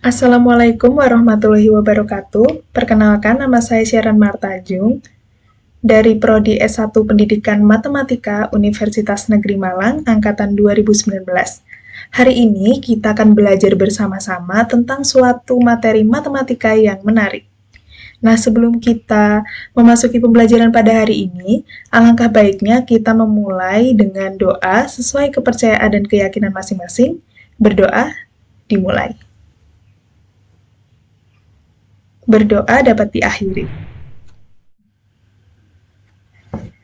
Assalamualaikum warahmatullahi wabarakatuh. Perkenalkan, nama saya Sharon Martajung dari Prodi S1 Pendidikan Matematika Universitas Negeri Malang, Angkatan 2019. Hari ini kita akan belajar bersama-sama tentang suatu materi matematika yang menarik. Nah, sebelum kita memasuki pembelajaran pada hari ini, alangkah baiknya kita memulai dengan doa sesuai kepercayaan dan keyakinan masing-masing. Berdoa, dimulai. Berdoa dapat diakhiri.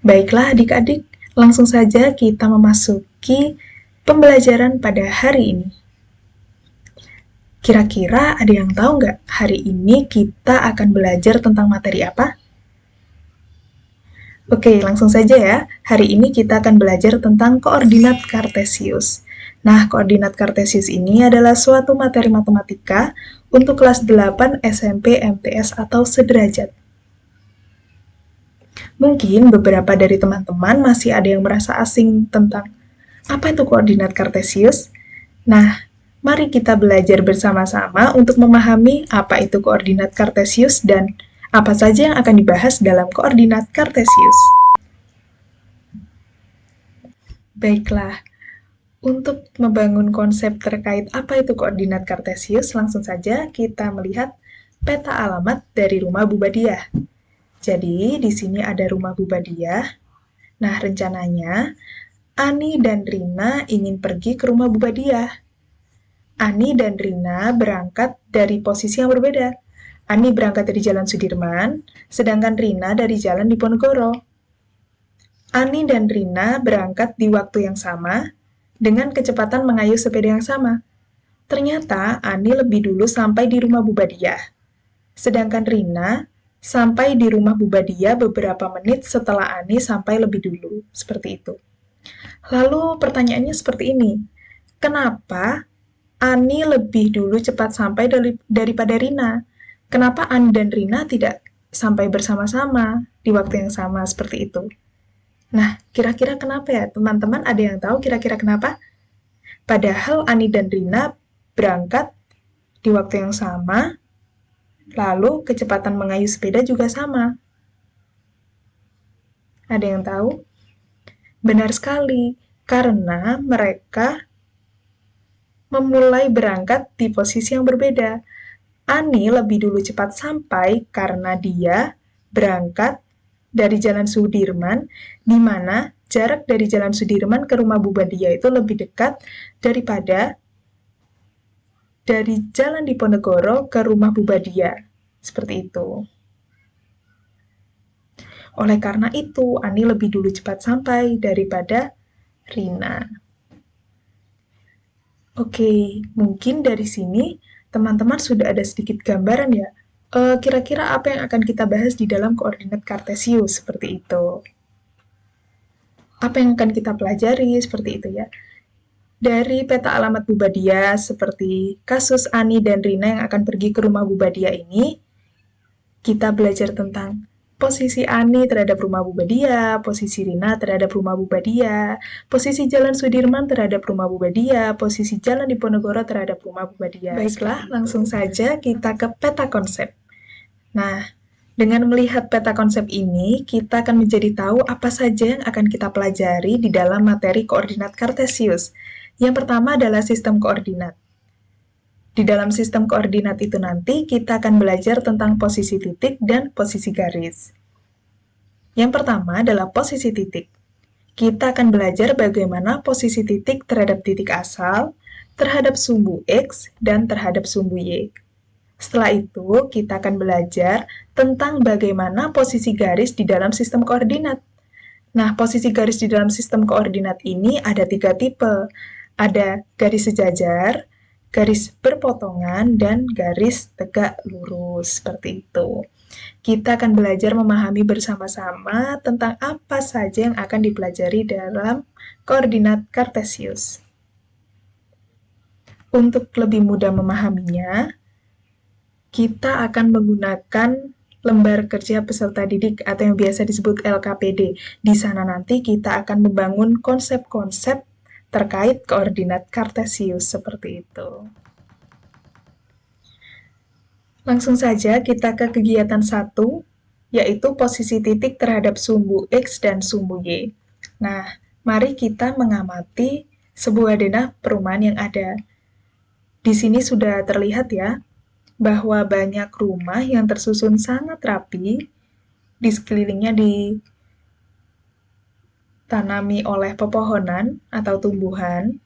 Baiklah adik-adik, langsung saja kita memasuki pembelajaran pada hari ini. Kira-kira ada yang tahu nggak hari ini kita akan belajar tentang materi apa? Oke, langsung saja ya. Hari ini kita akan belajar tentang koordinat kartesius. Nah, koordinat kartesius ini adalah suatu materi matematika untuk kelas 8 SMP MTS atau sederajat. Mungkin beberapa dari teman-teman masih ada yang merasa asing tentang apa itu koordinat kartesius. Nah, mari kita belajar bersama-sama untuk memahami apa itu koordinat kartesius dan apa saja yang akan dibahas dalam koordinat kartesius. Baiklah, untuk membangun konsep terkait apa itu koordinat kartesius, langsung saja kita melihat peta alamat dari rumah Bu Badiah. Jadi, di sini ada rumah Bu Badiah. Nah, rencananya Ani dan Rina ingin pergi ke rumah Bu Badiah. Ani dan Rina berangkat dari posisi yang berbeda. Ani berangkat dari Jalan Sudirman, sedangkan Rina dari Jalan Diponegoro. Ani dan Rina berangkat di waktu yang sama, dengan kecepatan mengayuh sepeda yang sama. Ternyata Ani lebih dulu sampai di rumah Bu Badiah. Sedangkan Rina sampai di rumah Bu Badiah beberapa menit setelah Ani sampai lebih dulu. Seperti itu. Lalu pertanyaannya seperti ini. Kenapa Ani lebih dulu cepat sampai daripada Rina? Kenapa Ani dan Rina tidak sampai bersama-sama di waktu yang sama seperti itu? Nah, kira-kira kenapa ya? Teman-teman ada yang tahu kira-kira kenapa? Padahal Ani dan Rina berangkat di waktu yang sama, lalu kecepatan mengayuh sepeda juga sama. Ada yang tahu? Benar sekali, karena mereka memulai berangkat di posisi yang berbeda. Ani lebih dulu cepat sampai karena dia berangkat dari Jalan Sudirman, di mana jarak dari Jalan Sudirman ke rumah Bu Badiah itu lebih dekat daripada dari Jalan Diponegoro ke rumah Bu Badiah. Seperti itu. Oleh karena itu, Ani lebih dulu cepat sampai daripada Rina. Oke, mungkin dari sini teman-teman sudah ada sedikit gambaran ya. Kira-kira apa yang akan kita bahas di dalam koordinat kartesius seperti itu. Apa yang akan kita pelajari seperti itu ya. Dari peta alamat Bu Badiah seperti kasus Ani dan Rina yang akan pergi ke rumah Bu Badiah ini, kita belajar tentang posisi Ani terhadap rumah Bu Badiah, posisi Rina terhadap rumah Bu Badiah, posisi Jalan Sudirman terhadap rumah Bu Badiah, posisi Jalan Diponegoro terhadap rumah Bu Badiah. Baiklah, langsung saja kita ke peta konsep. Nah, dengan melihat peta konsep ini, kita akan menjadi tahu apa saja yang akan kita pelajari di dalam materi koordinat kartesius. Yang pertama adalah sistem koordinat. Di dalam sistem koordinat itu nanti kita akan belajar tentang posisi titik dan posisi garis. Yang pertama adalah posisi titik. Kita akan belajar bagaimana posisi titik terhadap titik asal, terhadap sumbu X, dan terhadap sumbu Y. Setelah itu, kita akan belajar tentang bagaimana posisi garis di dalam sistem koordinat. Nah, posisi garis di dalam sistem koordinat ini ada 3 tipe. Ada garis sejajar, garis berpotongan, dan garis tegak lurus, seperti itu. Kita akan belajar memahami bersama-sama tentang apa saja yang akan dipelajari dalam koordinat kartesius. Untuk lebih mudah memahaminya, kita akan menggunakan lembar kerja peserta didik atau yang biasa disebut LKPD. Di sana nanti kita akan membangun konsep-konsep terkait koordinat kartesius seperti itu. Langsung saja kita ke kegiatan 1, yaitu posisi titik terhadap sumbu X dan sumbu Y. Nah, mari kita mengamati sebuah denah perumahan yang ada. Di sini sudah terlihat ya, bahwa banyak rumah yang tersusun sangat rapi, di sekelilingnya ditanami oleh pepohonan atau tumbuhan.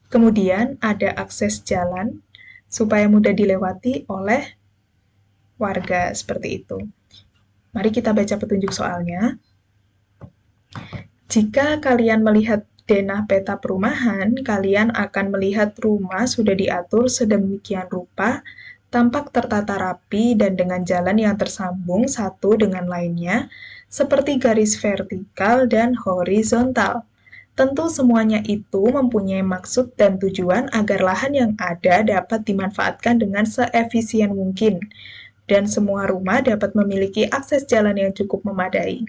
Kemudian ada akses jalan, supaya mudah dilewati oleh warga, seperti itu. Mari kita baca petunjuk soalnya. Jika kalian melihat denah peta perumahan, kalian akan melihat rumah sudah diatur sedemikian rupa, tampak tertata rapi dan dengan jalan yang tersambung satu dengan lainnya, seperti garis vertikal dan horizontal. Tentu semuanya itu mempunyai maksud dan tujuan agar lahan yang ada dapat dimanfaatkan dengan seefisien mungkin, dan semua rumah dapat memiliki akses jalan yang cukup memadai.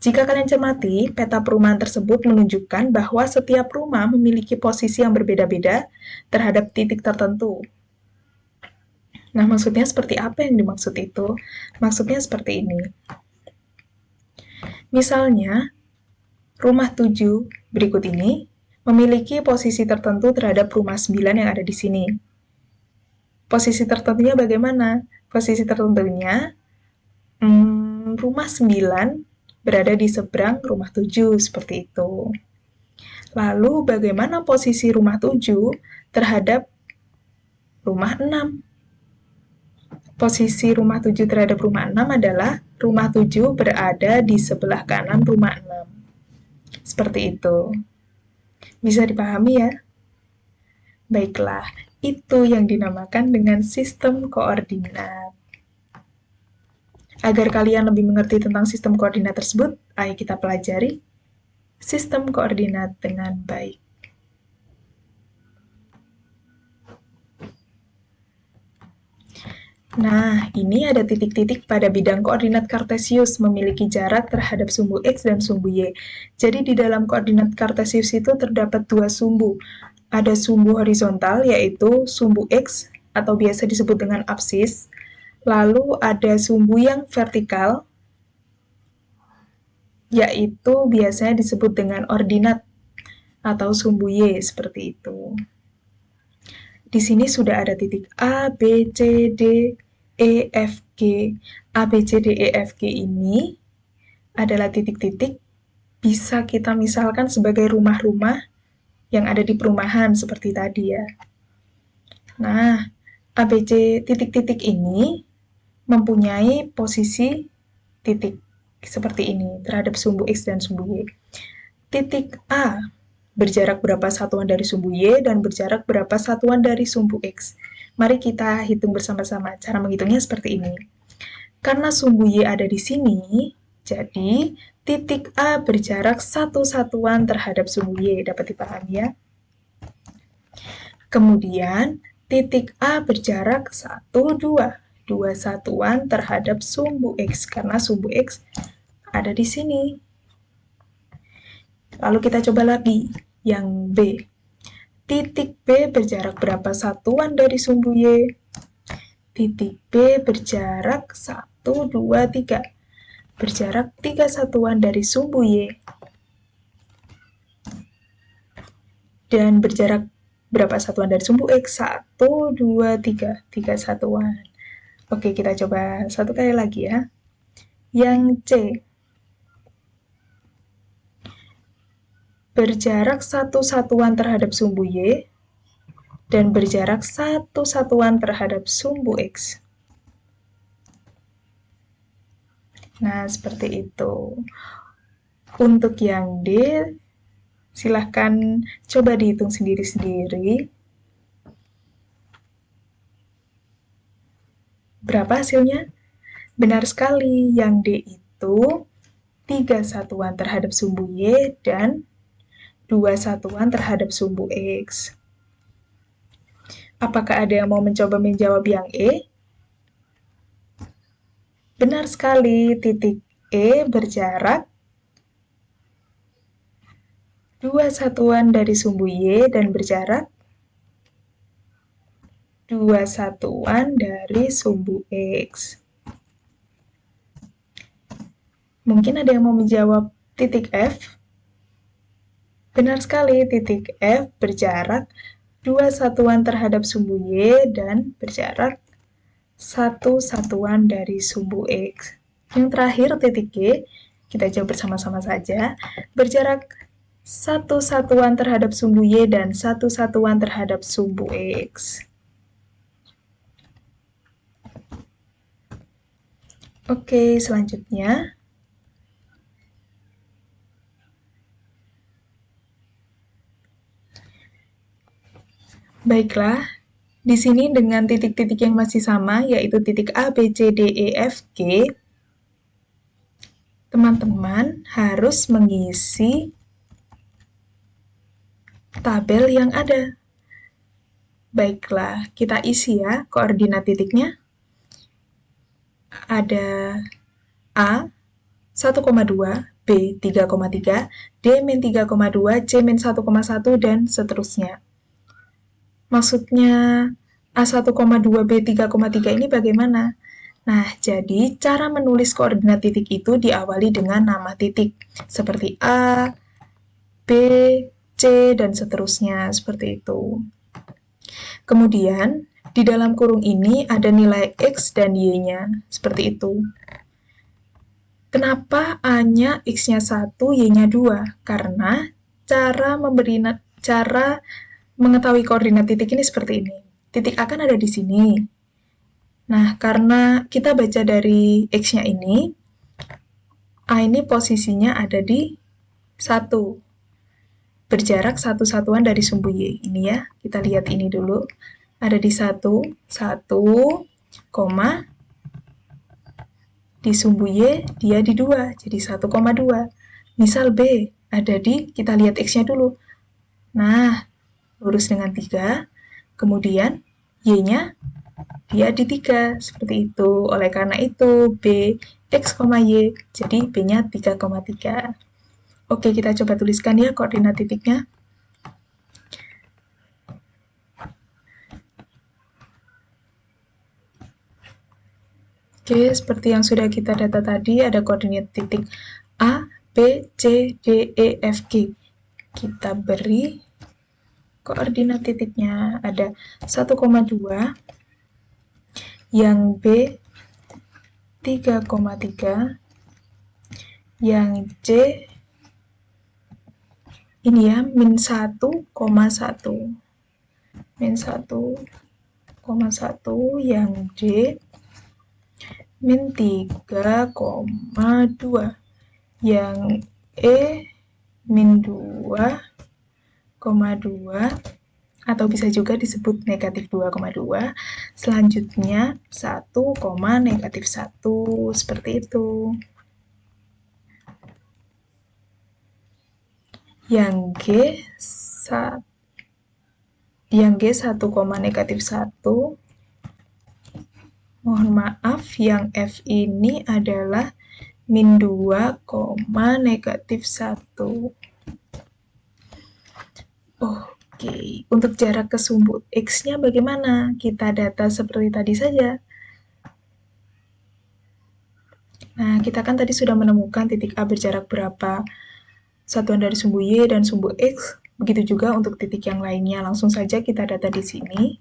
Jika kalian cermati, peta perumahan tersebut menunjukkan bahwa setiap rumah memiliki posisi yang berbeda-beda terhadap titik tertentu. Nah, maksudnya seperti apa yang dimaksud itu? Maksudnya seperti ini. Misalnya, rumah 7 berikut ini memiliki posisi tertentu terhadap rumah 9 yang ada di sini. Posisi tertentunya bagaimana? Posisi tertentunya, rumah 9 berada di seberang rumah 7, seperti itu. Lalu bagaimana posisi rumah 7 terhadap rumah 6? Posisi rumah 7 terhadap rumah 6 adalah rumah 7 berada di sebelah kanan rumah 6. Seperti itu. Bisa dipahami ya? Baiklah, itu yang dinamakan dengan sistem koordinat. Agar kalian lebih mengerti tentang sistem koordinat tersebut, ayo kita pelajari sistem koordinat dengan baik. Nah, ini ada titik-titik pada bidang koordinat kartesius memiliki jarak terhadap sumbu X dan sumbu Y. Jadi di dalam koordinat kartesius itu terdapat dua sumbu. Ada sumbu horizontal, yaitu sumbu X, atau biasa disebut dengan absis. Lalu ada sumbu yang vertikal, yaitu biasanya disebut dengan ordinat, atau sumbu Y, seperti itu. Di sini sudah ada titik A, B, C, D, E, F, G. A, B, C, D, E, F, G ini adalah titik-titik bisa kita misalkan sebagai rumah-rumah yang ada di perumahan seperti tadi ya. Nah, A, B, C titik-titik ini mempunyai posisi titik seperti ini terhadap sumbu X dan sumbu Y. Titik A berjarak berapa satuan dari sumbu Y dan berjarak berapa satuan dari sumbu X. Mari kita hitung bersama-sama. Cara menghitungnya seperti ini. Karena sumbu Y ada di sini, jadi titik A berjarak satu satuan terhadap sumbu Y. Dapat dipahami ya? Kemudian, titik A berjarak 1, 2. 2 satuan terhadap sumbu X, karena sumbu X ada di sini. Lalu kita coba lagi yang B. Titik B berjarak berapa satuan dari sumbu Y? Titik B berjarak 1, 2, 3. Berjarak 3 satuan dari sumbu Y. Dan berjarak berapa satuan dari sumbu X? 1, 2, 3. 3 satuan. Oke, kita coba satu kali lagi ya. Yang C. Berjarak 1 satuan terhadap sumbu Y dan berjarak 1 satuan terhadap sumbu X. Nah, seperti itu. Untuk yang D, silahkan coba dihitung sendiri-sendiri. Berapa hasilnya? Benar sekali, yang D itu 3 satuan terhadap sumbu Y dan 2 satuan terhadap sumbu X. Apakah ada yang mau mencoba menjawab yang E? Benar sekali, titik E berjarak 2 satuan dari sumbu Y dan berjarak 2 satuan dari sumbu X. Mungkin ada yang mau menjawab titik F? Benar sekali, titik F berjarak 2 satuan terhadap sumbu Y dan berjarak 1 satuan dari sumbu X. Yang terakhir, titik G, kita jawab bersama-sama saja, berjarak 1 satuan terhadap sumbu Y dan 1 satuan terhadap sumbu X. Oke, selanjutnya. Baiklah, di sini dengan titik-titik yang masih sama, yaitu titik A, B, C, D, E, F, G, teman-teman harus mengisi tabel yang ada. Baiklah, kita isi ya koordinat titiknya. Ada A 1,2, B 3,3, D min 3,2, C min 1,1, dan seterusnya. Maksudnya A1,2, B 3,3 ini bagaimana? Nah, jadi cara menulis koordinat titik itu diawali dengan nama titik, seperti A, B, C, dan seterusnya, seperti itu. Kemudian, di dalam kurung ini ada nilai X dan Y-nya, seperti itu. Kenapa A-nya X-nya 1, Y-nya 2? Karena cara mengetahui koordinat titik ini seperti ini. Titik A kan ada di sini. Nah, karena kita baca dari X-nya ini, A ini posisinya ada di 1. Berjarak 1 satuan dari sumbu Y. Ini ya, kita lihat ini dulu. Ada di 1, koma, di sumbu Y dia di 2, jadi 1,2. Misal B ada di, kita lihat X-nya dulu. Nah, lurus dengan 3, kemudian Y-nya dia di 3, seperti itu. Oleh karena itu, B, X, Y, jadi B-nya 3,3. Oke, kita coba tuliskan ya koordinat titiknya. Oke, seperti yang sudah kita data tadi, ada koordinat titik A, B, C, D, E, F, G. Kita beri koordinat titiknya, ada 1,2, yang B 3,3, yang C ini ya, min 1,1, min 1,1, yang D min 3,2, yang E min 2,2, atau bisa juga disebut negatif 2,2, selanjutnya 1, negatif 1, seperti itu. Yang G 1, negatif 1, mohon maaf, yang F ini adalah min 2, negatif 1. Oke, untuk jarak ke sumbu X-nya bagaimana? Kita data seperti tadi saja. Nah, kita kan tadi sudah menemukan titik A berjarak berapa satuan dari sumbu Y dan sumbu X. Begitu juga untuk titik yang lainnya. Langsung saja kita data di sini.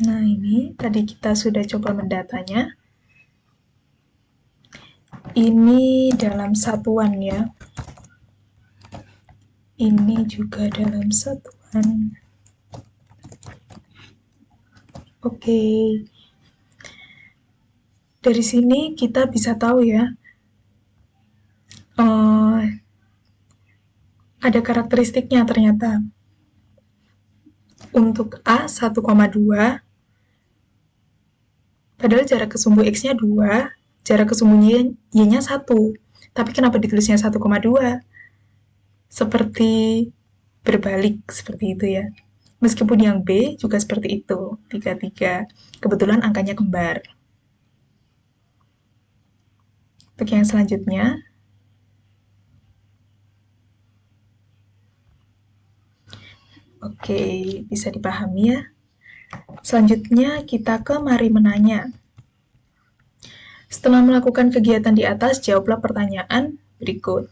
Nah, ini tadi kita sudah coba mendatanya. Ini dalam satuan ya. Ini juga dalam satuan. Oke. Dari sini kita bisa tahu ya. Ada karakteristiknya ternyata. Untuk A 1,2, padahal jarak ke sumbu X-nya 2, jarak ke sumbu Y-nya 1. Tapi kenapa ditulisnya 1,2? Seperti berbalik, seperti itu ya. Meskipun yang B juga seperti itu, 33. Kebetulan angkanya kembar. Untuk yang selanjutnya, Oke, bisa dipahami ya. Selanjutnya kita ke mari menanya. Setelah melakukan kegiatan di atas, jawablah pertanyaan berikut.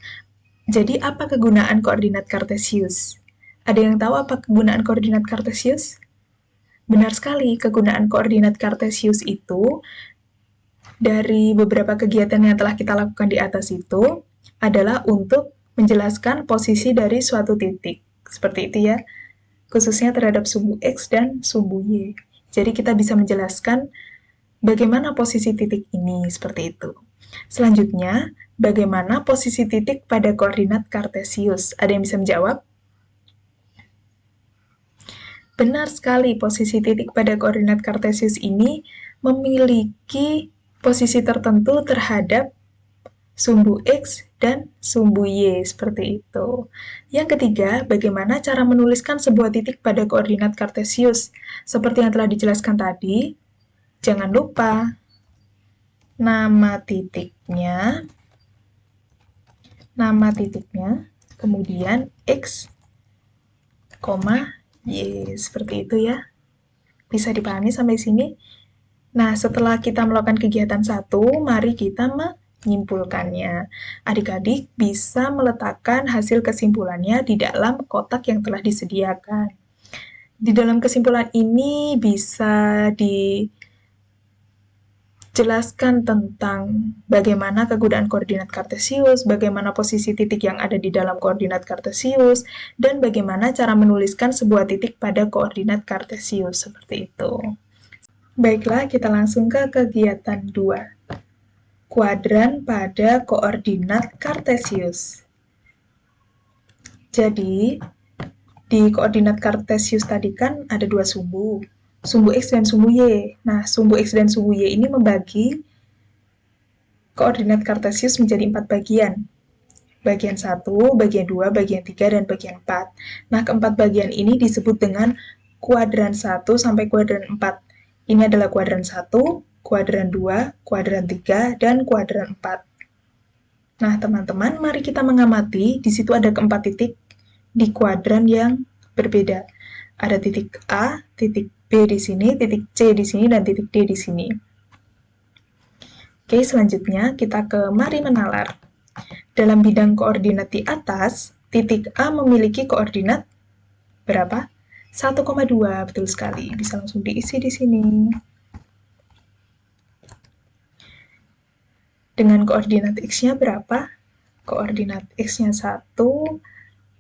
Jadi, apa kegunaan koordinat Kartesius? Ada yang tahu apa kegunaan koordinat Kartesius? Benar sekali, kegunaan koordinat Kartesius itu dari beberapa kegiatan yang telah kita lakukan di atas itu adalah untuk menjelaskan posisi dari suatu titik. Seperti itu ya, khususnya terhadap sumbu X dan sumbu Y. Jadi kita bisa menjelaskan bagaimana posisi titik ini, seperti itu. Selanjutnya, bagaimana posisi titik pada koordinat Kartesius? Ada yang bisa menjawab? Benar sekali, posisi titik pada koordinat Kartesius ini memiliki posisi tertentu terhadap sumbu X dan sumbu Y, seperti itu. Yang ketiga, bagaimana cara menuliskan sebuah titik pada koordinat Kartesius? Seperti yang telah dijelaskan tadi, jangan lupa nama titiknya, kemudian X, Y, seperti itu ya. Bisa dipahami sampai sini? Nah, setelah kita melakukan kegiatan satu, mari kita menyimpulkannya. Adik-adik bisa meletakkan hasil kesimpulannya di dalam kotak yang telah disediakan. Di dalam kesimpulan ini bisa dijelaskan tentang bagaimana kegunaan koordinat Kartesius, bagaimana posisi titik yang ada di dalam koordinat Kartesius, dan bagaimana cara menuliskan sebuah titik pada koordinat Kartesius, seperti itu. Baiklah, kita langsung ke kegiatan 2. Kuadran pada koordinat Kartesius. Jadi, di koordinat Kartesius tadi kan ada dua sumbu X dan sumbu Y. Nah, sumbu X dan sumbu Y ini membagi koordinat Kartesius menjadi 4 bagian. Bagian 1, bagian 2, bagian 3, dan bagian 4. Nah, keempat bagian ini disebut dengan kuadran 1 sampai kuadran 4. Ini adalah kuadran 1, kuadran 2, kuadran 3, dan kuadran 4. Nah, teman-teman, mari kita mengamati. Di situ ada keempat titik di kuadran yang berbeda. Ada titik A, titik B di sini, titik C di sini, dan titik D di sini. Oke, selanjutnya kita ke mari menalar. Dalam bidang koordinat di atas, titik A memiliki koordinat berapa? 1,2, betul sekali. Bisa langsung diisi di sini. Dengan koordinat X-nya berapa? Koordinat X-nya 1,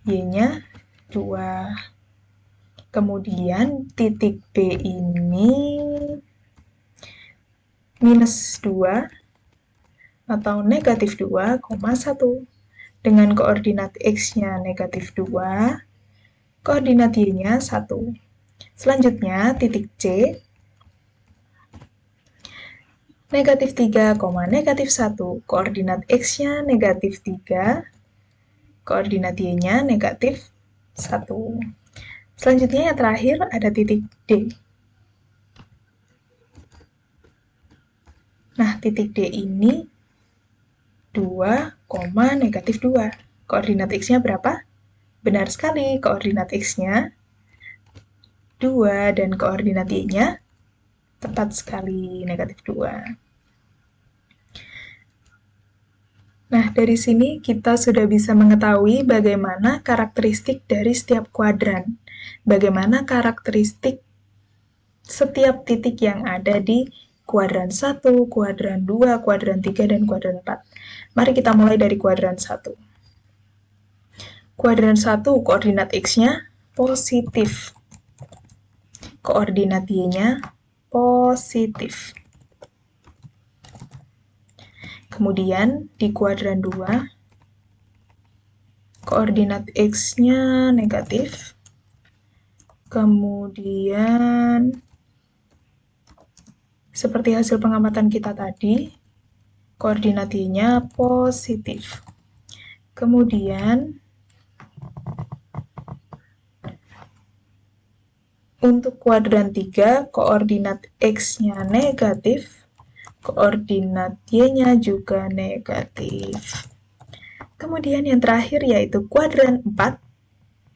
Y-nya 2. Kemudian titik B ini minus 2 atau negatif 2,1. Dengan koordinat X-nya negatif 2, koordinat Y-nya 1. Selanjutnya, titik C, negatif 3, negatif 1. Koordinat X-nya negatif 3, koordinat Y-nya negatif 1. Selanjutnya yang terakhir ada titik D. Nah, titik D ini 2, negatif 2. Koordinat X-nya berapa? Benar sekali, koordinat X-nya 2 dan koordinat Y-nya tepat sekali, negatif 2. Nah, dari sini kita sudah bisa mengetahui bagaimana karakteristik dari setiap kuadran. Bagaimana karakteristik setiap titik yang ada di kuadran 1, kuadran 2, kuadran 3, dan kuadran 4. Mari kita mulai dari kuadran 1. Kuadran 1, koordinat X-nya positif. Koordinat Y-nya positif. Kemudian di kuadran 2, koordinat X-nya negatif. Kemudian, seperti hasil pengamatan kita tadi, koordinat Y-nya positif. Kemudian, untuk kuadran 3, koordinat X-nya negatif, koordinat Y-nya juga negatif. Kemudian yang terakhir yaitu kuadran 4,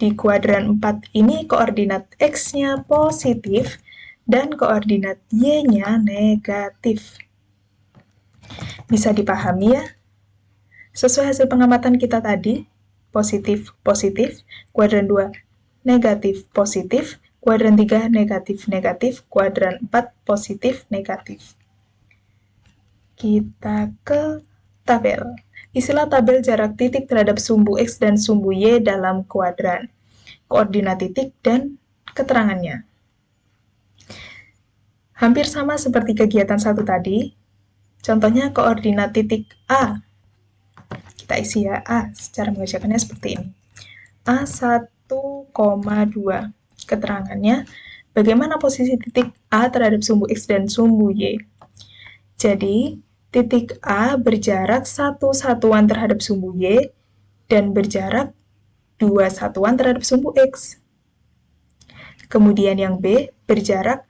Di kuadran 4 ini koordinat X-nya positif dan koordinat Y-nya negatif. Bisa dipahami ya? Sesuai hasil pengamatan kita tadi, positif, positif, kuadran 2 negatif, positif, kuadran 3 negatif, negatif, kuadran 4 positif, negatif. Kita ke tabel. Isilah tabel jarak titik terhadap sumbu X dan sumbu Y dalam kuadran, koordinat titik, dan keterangannya. Hampir sama seperti kegiatan satu tadi. Contohnya koordinat titik A. Kita isi ya, A. Secara mengerjakannya seperti ini. A1,2. Keterangannya, bagaimana posisi titik A terhadap sumbu X dan sumbu Y. Jadi, titik A berjarak 1 satuan terhadap sumbu Y dan berjarak 2 satuan terhadap sumbu X. Kemudian yang B berjarak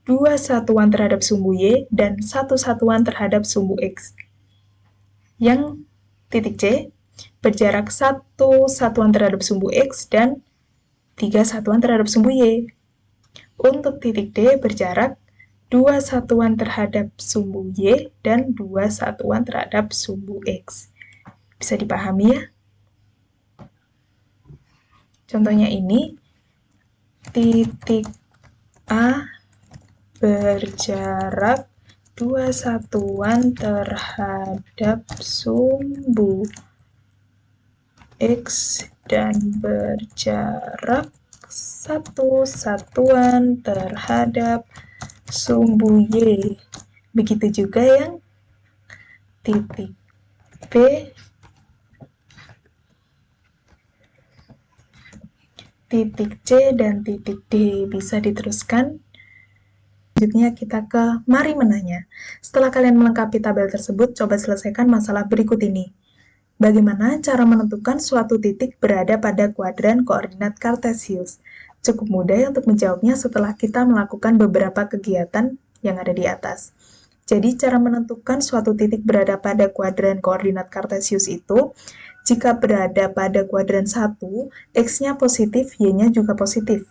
2 satuan terhadap sumbu Y dan 1 satuan terhadap sumbu X. Yang titik C berjarak 1 satuan terhadap sumbu X dan 3 satuan terhadap sumbu Y. Untuk titik D berjarak 2 satuan terhadap sumbu Y dan 2 satuan terhadap sumbu X. Bisa dipahami ya? Contohnya ini, titik A berjarak 2 satuan terhadap sumbu X dan berjarak 1 satuan terhadap sumbu Y. Begitu juga yang titik B titik C dan titik D. Bisa diteruskan. Selanjutnya kita ke mari menanya. Setelah kalian melengkapi tabel tersebut, coba selesaikan masalah berikut ini. Bagaimana cara menentukan suatu titik berada pada kuadran koordinat Kartesius? Cukup mudah untuk menjawabnya setelah kita melakukan beberapa kegiatan yang ada di atas. Jadi, cara menentukan suatu titik berada pada kuadran koordinat Kartesius itu, jika berada pada kuadran 1, X-nya positif, Y-nya juga positif.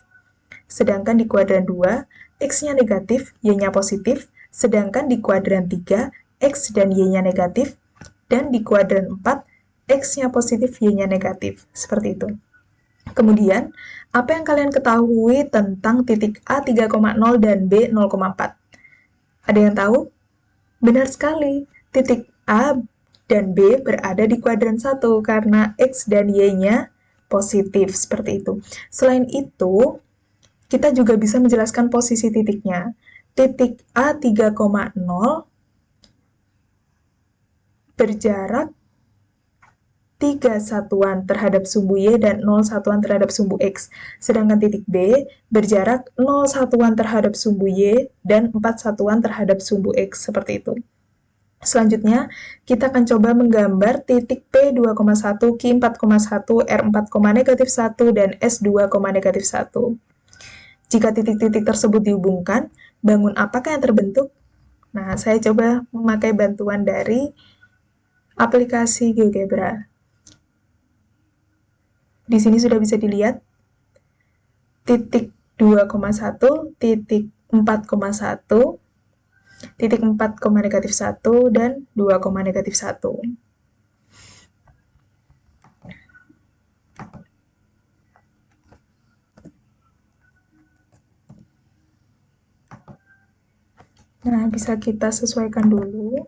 Sedangkan di kuadran 2, X-nya negatif, Y-nya positif, sedangkan di kuadran 3, X dan Y-nya negatif, dan di kuadran 4, X-nya positif, Y-nya negatif. Seperti itu. Kemudian, apa yang kalian ketahui tentang titik A 3,0 dan B 0,4? Ada yang tahu? Benar sekali, titik A dan B berada di kuadran 1 karena X dan Y-nya positif, seperti itu. Selain itu, kita juga bisa menjelaskan posisi titiknya. Titik A 3,0 berjarak 3 satuan terhadap sumbu Y dan 0 satuan terhadap sumbu X. Sedangkan titik B berjarak 0 satuan terhadap sumbu Y dan 4 satuan terhadap sumbu X. Seperti itu. Selanjutnya, kita akan coba menggambar titik P 2,1, Q 4,1, R 4,-1, dan S 2,-1. Jika titik-titik tersebut dihubungkan, bangun apakah yang terbentuk? Nah, saya coba memakai bantuan dari aplikasi GeoGebra. Di sini sudah bisa dilihat titik 2,1, titik 4,1, titik 4,-1, dan 2,-1. Nah, bisa kita sesuaikan dulu.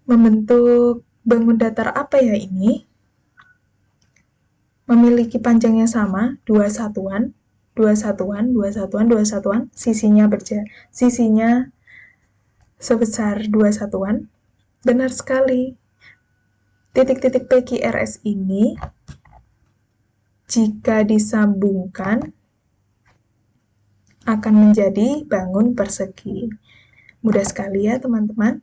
Membentuk bangun datar apa ya ini? Memiliki panjangnya sama, 2 satuan, 2 satuan, 2 satuan, 2 satuan, sisinya sebesar 2 satuan. Benar sekali. Titik-titik PQRS ini, jika disambungkan, akan menjadi bangun persegi. Mudah sekali ya teman-teman.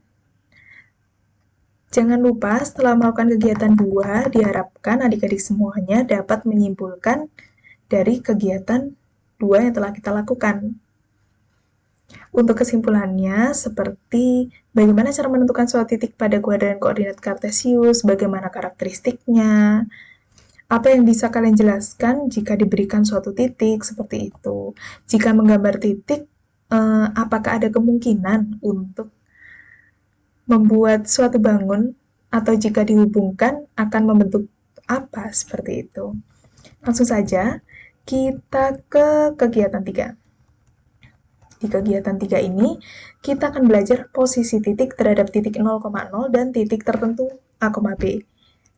Jangan lupa setelah melakukan kegiatan 2, diharapkan adik-adik semuanya dapat menyimpulkan dari kegiatan 2 yang telah kita lakukan. Untuk kesimpulannya, seperti bagaimana cara menentukan suatu titik pada kuadran koordinat kartesius, bagaimana karakteristiknya, apa yang bisa kalian jelaskan jika diberikan suatu titik, seperti itu. Jika menggambar titik, apakah ada kemungkinan untuk membuat suatu bangun, atau jika dihubungkan akan membentuk apa, seperti itu. Langsung saja, kita ke kegiatan 3. Di kegiatan 3 ini, kita akan belajar posisi titik terhadap titik 0,0 dan titik tertentu A, B.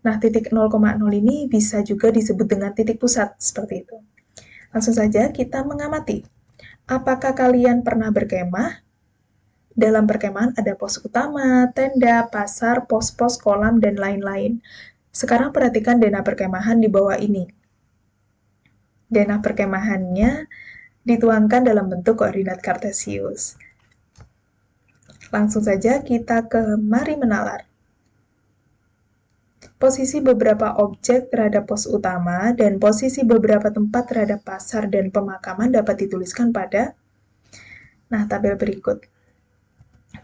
Nah, titik 0,0 ini bisa juga disebut dengan titik pusat, seperti itu. Langsung saja kita mengamati. Apakah kalian pernah berkemah? Dalam perkemahan ada pos utama, tenda, pasar, pos-pos, kolam, dan lain-lain. Sekarang perhatikan denah perkemahan di bawah ini. Denah perkemahannya dituangkan dalam bentuk koordinat kartesius. Langsung saja kita ke mari menalar. Posisi beberapa objek terhadap pos utama dan posisi beberapa tempat terhadap pasar dan pemakaman dapat dituliskan pada tabel berikut.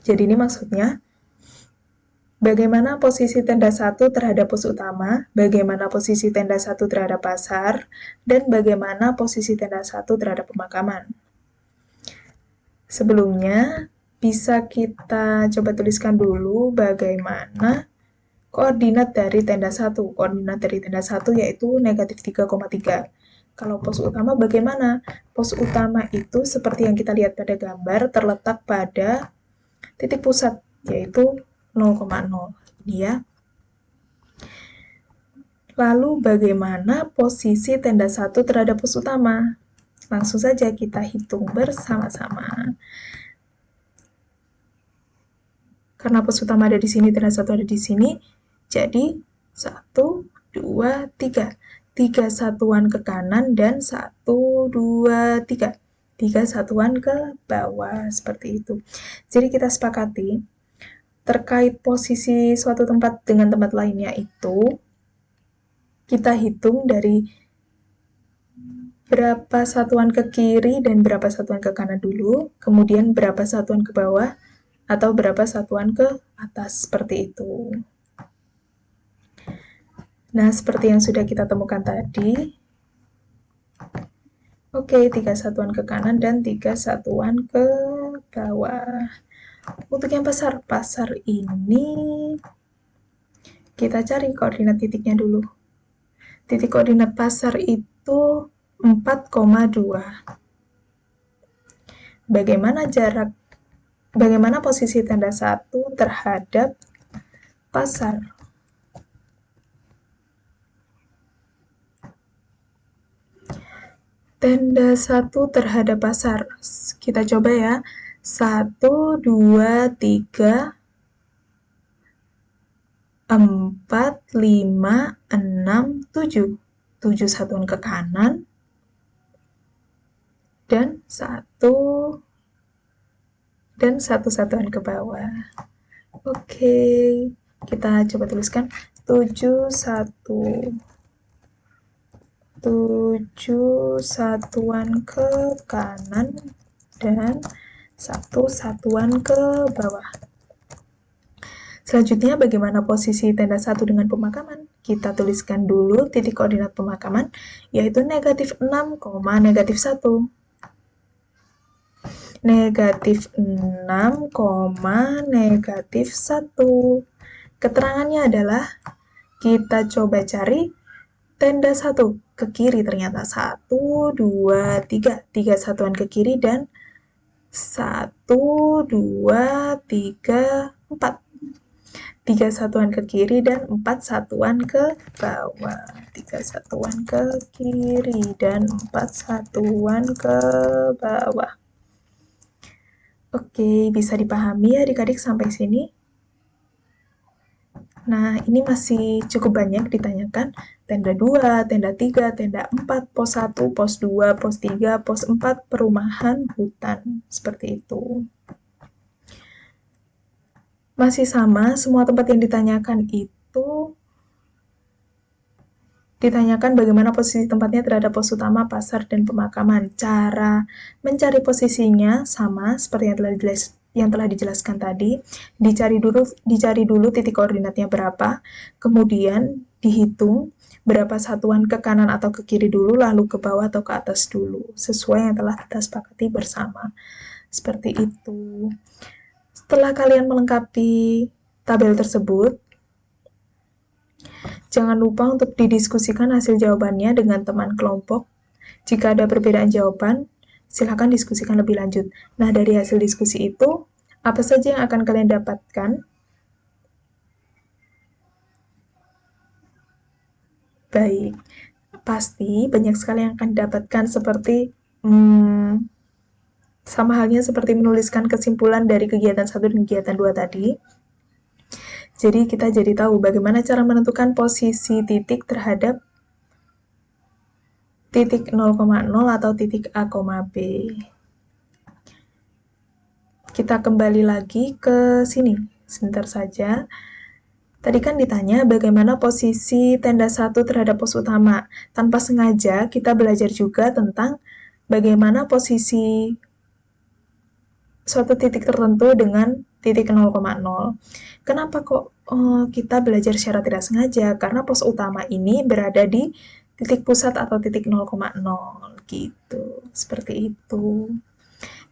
Jadi ini maksudnya bagaimana posisi tenda 1 terhadap pos utama, bagaimana posisi tenda 1 terhadap pasar, dan bagaimana posisi tenda 1 terhadap pemakaman. Sebelumnya, bisa kita coba tuliskan dulu bagaimana koordinat dari tenda 1. Koordinat dari tenda 1 yaitu negatif 3,3. Kalau pos utama bagaimana? Pos utama itu seperti yang kita lihat pada gambar terletak pada titik pusat, yaitu 0,0. Ini ya. Lalu bagaimana posisi tenda 1 terhadap pos utama? Langsung saja kita hitung bersama-sama. Karena pos utama ada di sini, tenda 1 ada di sini, jadi 1, 2, 3. 3 satuan ke kanan dan 1, 2, 3. 3 satuan ke bawah, seperti itu. Jadi kita sepakati, terkait posisi suatu tempat dengan tempat lainnya itu, kita hitung dari berapa satuan ke kiri dan berapa satuan ke kanan dulu, kemudian berapa satuan ke bawah, atau berapa satuan ke atas, seperti itu. Nah, seperti yang sudah kita temukan tadi, oke, 3 satuan ke kanan dan 3 satuan ke bawah. Untuk yang pasar ini, kita cari koordinat titiknya dulu. Titik koordinat pasar itu 4,2. Bagaimana posisi tenda 1 terhadap pasar? Tenda 1 terhadap pasar. Kita coba ya. 1, 2, 3, 4, 5, 6, 7. 7 satuan ke kanan. Dan 1 satuan ke bawah. Oke, kita coba tuliskan 7 satuan ke kanan dan 1 satuan ke bawah. Selanjutnya, bagaimana posisi tenda 1 dengan pemakaman? Kita tuliskan dulu titik koordinat pemakaman, yaitu negatif 6, negatif 1. Negatif 6, negatif 1. Keterangannya adalah, kita coba cari tenda 1 ke kiri, ternyata 1, 2, 3. 3 satuan ke kiri dan 1, 2, 3, 4. 3 satuan ke kiri dan 4 satuan ke bawah. 3 satuan ke kiri dan 4 satuan ke bawah. Oke, bisa dipahami ya adik-adik sampai sini? Nah, ini masih cukup banyak ditanyakan. Tenda 2, tenda 3, tenda 4, pos 1, pos 2, pos 3, pos 4, perumahan, hutan. Seperti itu. Masih sama, semua tempat yang ditanyakan itu Ditanyakan bagaimana posisi tempatnya terhadap pos utama, pasar, dan pemakaman. Cara mencari posisinya sama seperti yang telah dijelaskan tadi. Dicari dulu titik koordinatnya berapa, kemudian dihitung berapa satuan ke kanan atau ke kiri dulu, lalu ke bawah atau ke atas dulu, sesuai yang telah kita sepakati bersama. Seperti itu. Setelah kalian melengkapi tabel tersebut, jangan lupa untuk didiskusikan hasil jawabannya dengan teman kelompok. Jika ada perbedaan jawaban, silakan diskusikan lebih lanjut. Nah, dari hasil diskusi itu, apa saja yang akan kalian dapatkan? Baik, pasti banyak sekali yang akan didapatkan seperti sama halnya seperti menuliskan kesimpulan dari kegiatan 1 dan kegiatan 2 tadi. Jadi kita jadi tahu bagaimana cara menentukan posisi titik terhadap titik 0,0 atau titik A, B. Kita kembali lagi ke sini, sebentar saja. Tadi kan ditanya bagaimana posisi tenda 1 terhadap pos utama. Tanpa sengaja kita belajar juga tentang bagaimana posisi suatu titik tertentu dengan titik 0,0. Kenapa kok kita belajar secara tidak sengaja? Karena pos utama ini berada di titik pusat atau titik 0,0 gitu. Seperti itu.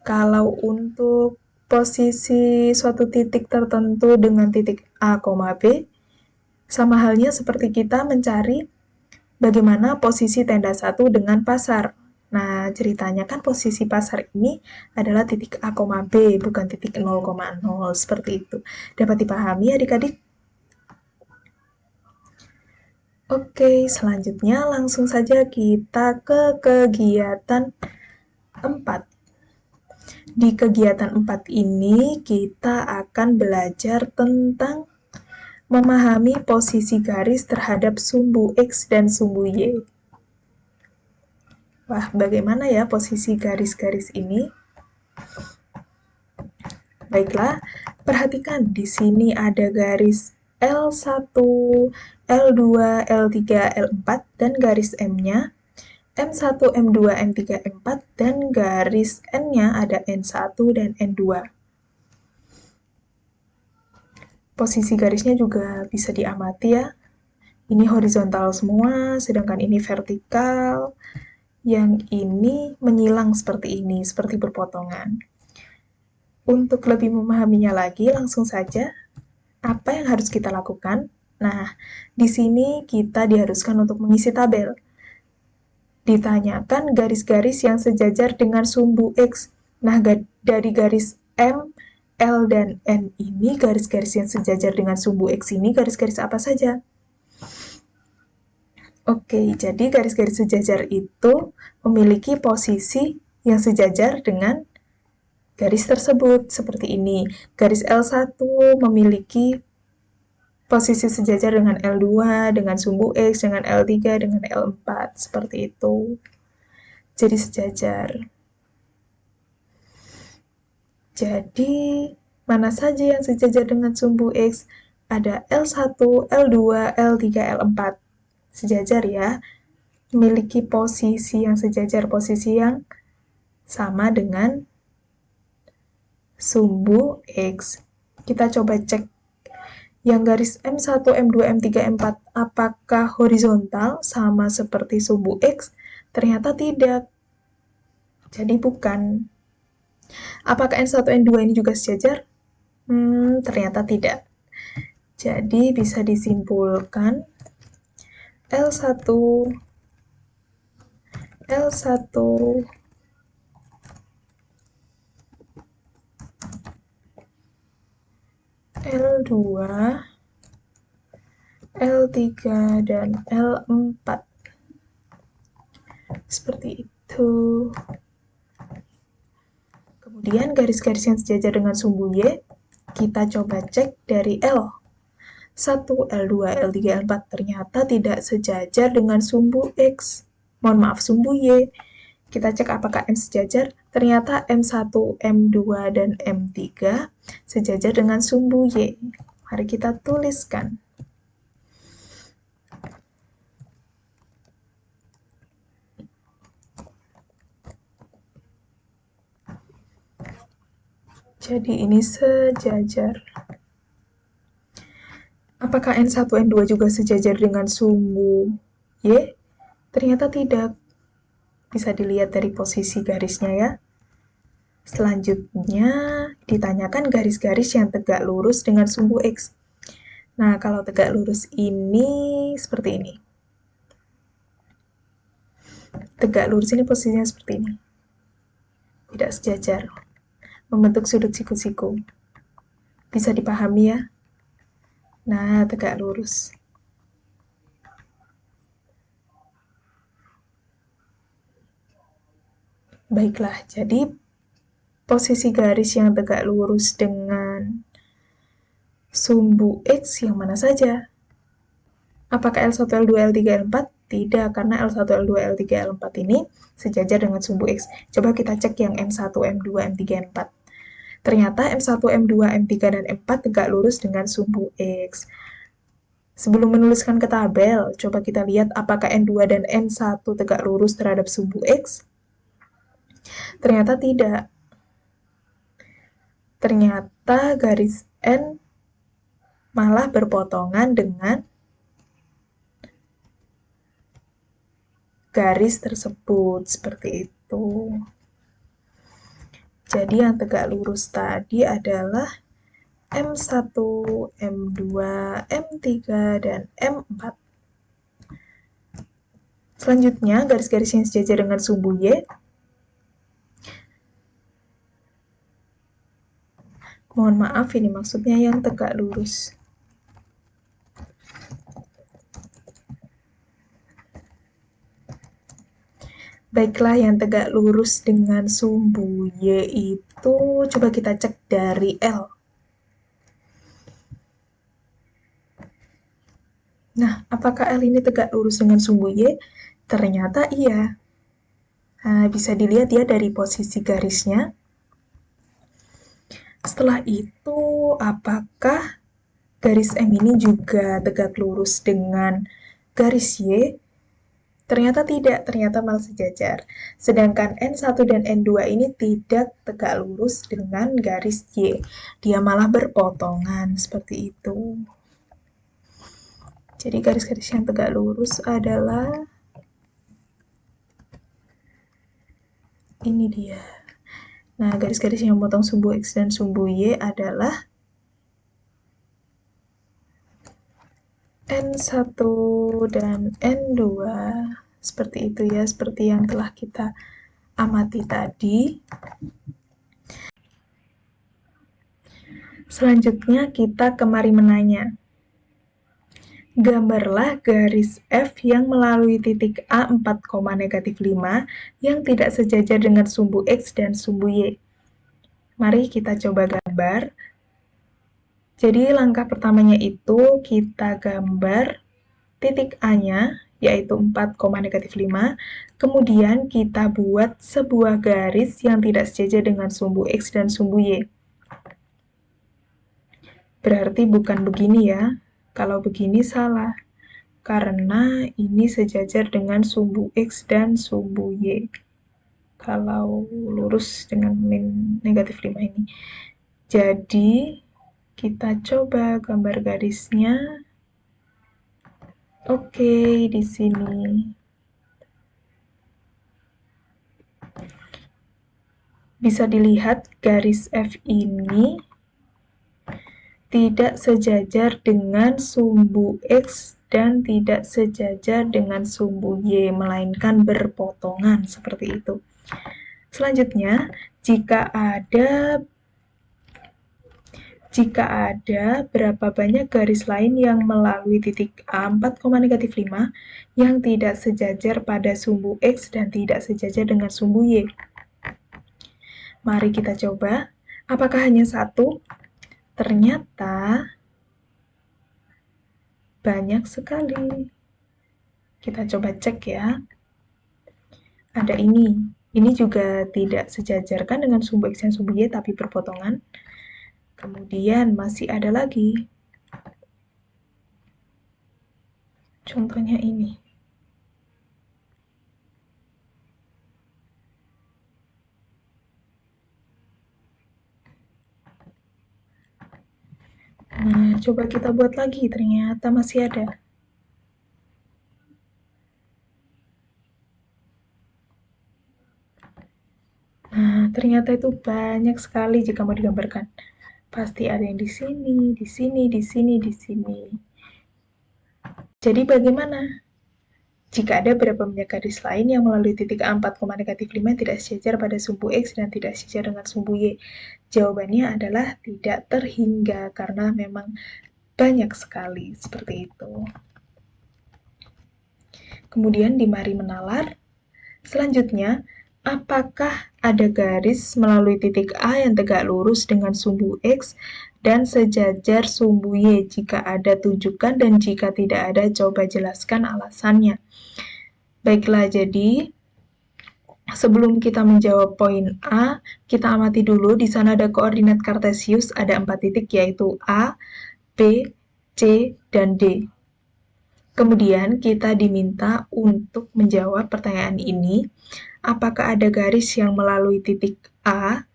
Kalau untuk posisi suatu titik tertentu dengan titik A, B, sama halnya seperti kita mencari bagaimana posisi tenda 1 dengan pasar. Nah, ceritanya kan posisi pasar ini adalah titik A, B, bukan titik 0,0, seperti itu. Dapat dipahami adik-adik? Oke, selanjutnya langsung saja kita ke kegiatan 4. Di kegiatan 4 ini kita akan belajar tentang memahami posisi garis terhadap sumbu X dan sumbu Y. Wah, bagaimana ya posisi garis-garis ini? Baiklah, perhatikan di sini ada garis L1, L2, L3, L4, dan garis M-nya M1, M2, M3, M4, dan garis N-nya ada N1 dan N2. Posisi garisnya juga bisa diamati ya. Ini horizontal semua, sedangkan ini vertikal. Yang ini menyilang seperti ini, seperti berpotongan. Untuk lebih memahaminya lagi, langsung saja, apa yang harus kita lakukan? Nah, di sini kita diharuskan untuk mengisi tabel. Ditanyakan garis-garis yang sejajar dengan sumbu X. Nah, dari garis M, L, dan N ini, garis-garis yang sejajar dengan sumbu X ini, garis-garis apa saja? Oke, jadi garis-garis sejajar itu memiliki posisi yang sejajar dengan garis tersebut, seperti ini. Garis L1 memiliki posisi sejajar dengan L2, dengan sumbu X, dengan L3, dengan L4, seperti itu. Jadi sejajar. Jadi, mana saja yang sejajar dengan sumbu X? Ada L1, L2, L3, L4. Sejajar ya. Memiliki posisi yang sejajar, posisi yang sama dengan sumbu X. Kita coba cek yang garis M1, M2, M3, M4 apakah horizontal sama seperti sumbu X? Ternyata tidak. Jadi bukan. Apakah N1, N2 ini juga sejajar? Ternyata tidak. Jadi bisa disimpulkan L1, L1, L2, L3, dan L4. Seperti itu. Kemudian garis-garis yang sejajar dengan sumbu Y, kita coba cek dari L1, L2, L3, L4. Ternyata tidak sejajar dengan sumbu X. Mohon maaf, sumbu Y. Kita cek apakah M sejajar. Ternyata M1, M2, dan M3 sejajar dengan sumbu Y. Mari kita tuliskan. Jadi ini sejajar. Apakah N1, N2 juga sejajar dengan sumbu Y? Ternyata tidak. Bisa dilihat dari posisi garisnya ya. Selanjutnya, ditanyakan garis-garis yang tegak lurus dengan sumbu X. Nah, kalau tegak lurus ini seperti ini. Tegak lurus ini posisinya seperti ini. Tidak sejajar. Membentuk sudut siku-siku. Bisa dipahami ya? Nah, tegak lurus. Baiklah, jadi posisi garis yang tegak lurus dengan sumbu X yang mana saja? Apakah L1, L2, L3, L4? Tidak, karena L1, L2, L3, L4 ini sejajar dengan sumbu X. Coba kita cek yang M1, M2, M3, M4. Ternyata M1, M2, M3, dan M4 tegak lurus dengan sumbu X. Sebelum menuliskan ke tabel, coba kita lihat apakah N2 dan N1 tegak lurus terhadap sumbu X. Ternyata tidak. Ternyata garis N malah berpotongan dengan garis tersebut, seperti itu. Jadi yang tegak lurus tadi adalah M1, M2, M3, dan M4. Selanjutnya, garis-garis yang sejajar dengan sumbu Y. Mohon maaf, ini maksudnya yang tegak lurus. Baiklah, yang tegak lurus dengan sumbu Y itu coba kita cek dari L. Nah, apakah L ini tegak lurus dengan sumbu Y? Ternyata iya. Nah, bisa dilihat ya dari posisi garisnya. Setelah itu, apakah garis M ini juga tegak lurus dengan garis Y? Ternyata tidak, ternyata malah sejajar. Sedangkan N1 dan N2 ini tidak tegak lurus dengan garis Y. Dia malah berpotongan, seperti itu. Jadi garis-garis yang tegak lurus adalah ini dia. Nah, garis-garis yang memotong sumbu X dan sumbu Y adalah N1 dan N2. Seperti itu ya, seperti yang telah kita amati tadi. Selanjutnya kita kemari menanya. Gambarlah garis F yang melalui titik A 4,-5 yang tidak sejajar dengan sumbu X dan sumbu Y. Mari kita coba gambar. Jadi langkah pertamanya itu kita gambar titik A-nya, yaitu 4,-5. Kemudian kita buat sebuah garis yang tidak sejajar dengan sumbu X dan sumbu Y. Berarti bukan begini ya. Kalau begini salah, karena ini sejajar dengan sumbu X dan sumbu Y. Kalau lurus dengan min -5 ini. Jadi, kita coba gambar garisnya. Oke, di sini. Bisa dilihat garis F ini tidak sejajar dengan sumbu X dan tidak sejajar dengan sumbu Y, melainkan berpotongan seperti itu. Selanjutnya, jika ada berapa banyak garis lain yang melalui titik A 4,-5 yang tidak sejajar pada sumbu X dan tidak sejajar dengan sumbu Y. Mari kita coba. Apakah hanya satu? Ternyata banyak sekali. Kita coba cek ya. Ada ini. Ini juga tidak sejajar kan dengan sumbu X dan sumbu Y, tapi berpotongan. Kemudian masih ada lagi. Contohnya ini. Nah, coba kita buat lagi, ternyata masih ada. Nah, ternyata itu banyak sekali jika mau digambarkan. Pasti ada yang di sini, di sini, di sini, di sini. Jadi bagaimana? Jika ada beberapa minyak garis lain yang melalui titik A4, -5 tidak sejajar pada sumbu X dan tidak sejajar dengan sumbu Y. Jawabannya adalah tidak terhingga karena memang banyak sekali seperti itu. Kemudian di mari menalar. Selanjutnya, apakah ada garis melalui titik A yang tegak lurus dengan sumbu X dan sejajar sumbu Y? Jika ada, tunjukkan, dan jika tidak ada, coba jelaskan alasannya. Baiklah, jadi sebelum kita menjawab poin A, kita amati dulu. Di sana ada koordinat kartesius, ada 4 titik, yaitu A, B, C, dan D. Kemudian kita diminta untuk menjawab pertanyaan ini, apakah ada garis yang melalui titik A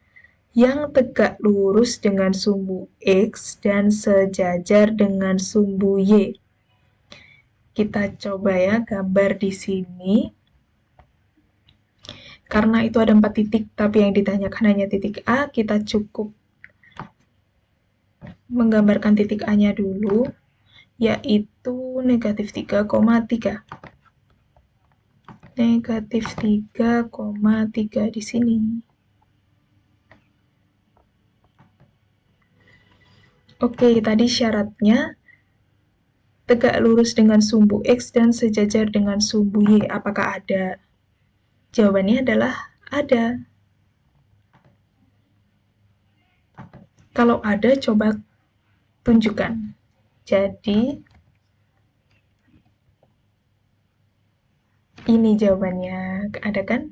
yang tegak lurus dengan sumbu X dan sejajar dengan sumbu Y? Kita coba ya gambar di sini. Karena itu ada 4 titik, tapi yang ditanyakan hanya titik A, kita cukup menggambarkan titik A-nya dulu, yaitu negatif 3,3. Negatif 3,3 di sini. Oke, tadi syaratnya tegak lurus dengan sumbu X dan sejajar dengan sumbu Y. Apakah ada? Jawabannya adalah ada. Kalau ada, coba tunjukkan. Jadi, ini jawabannya. Ada kan?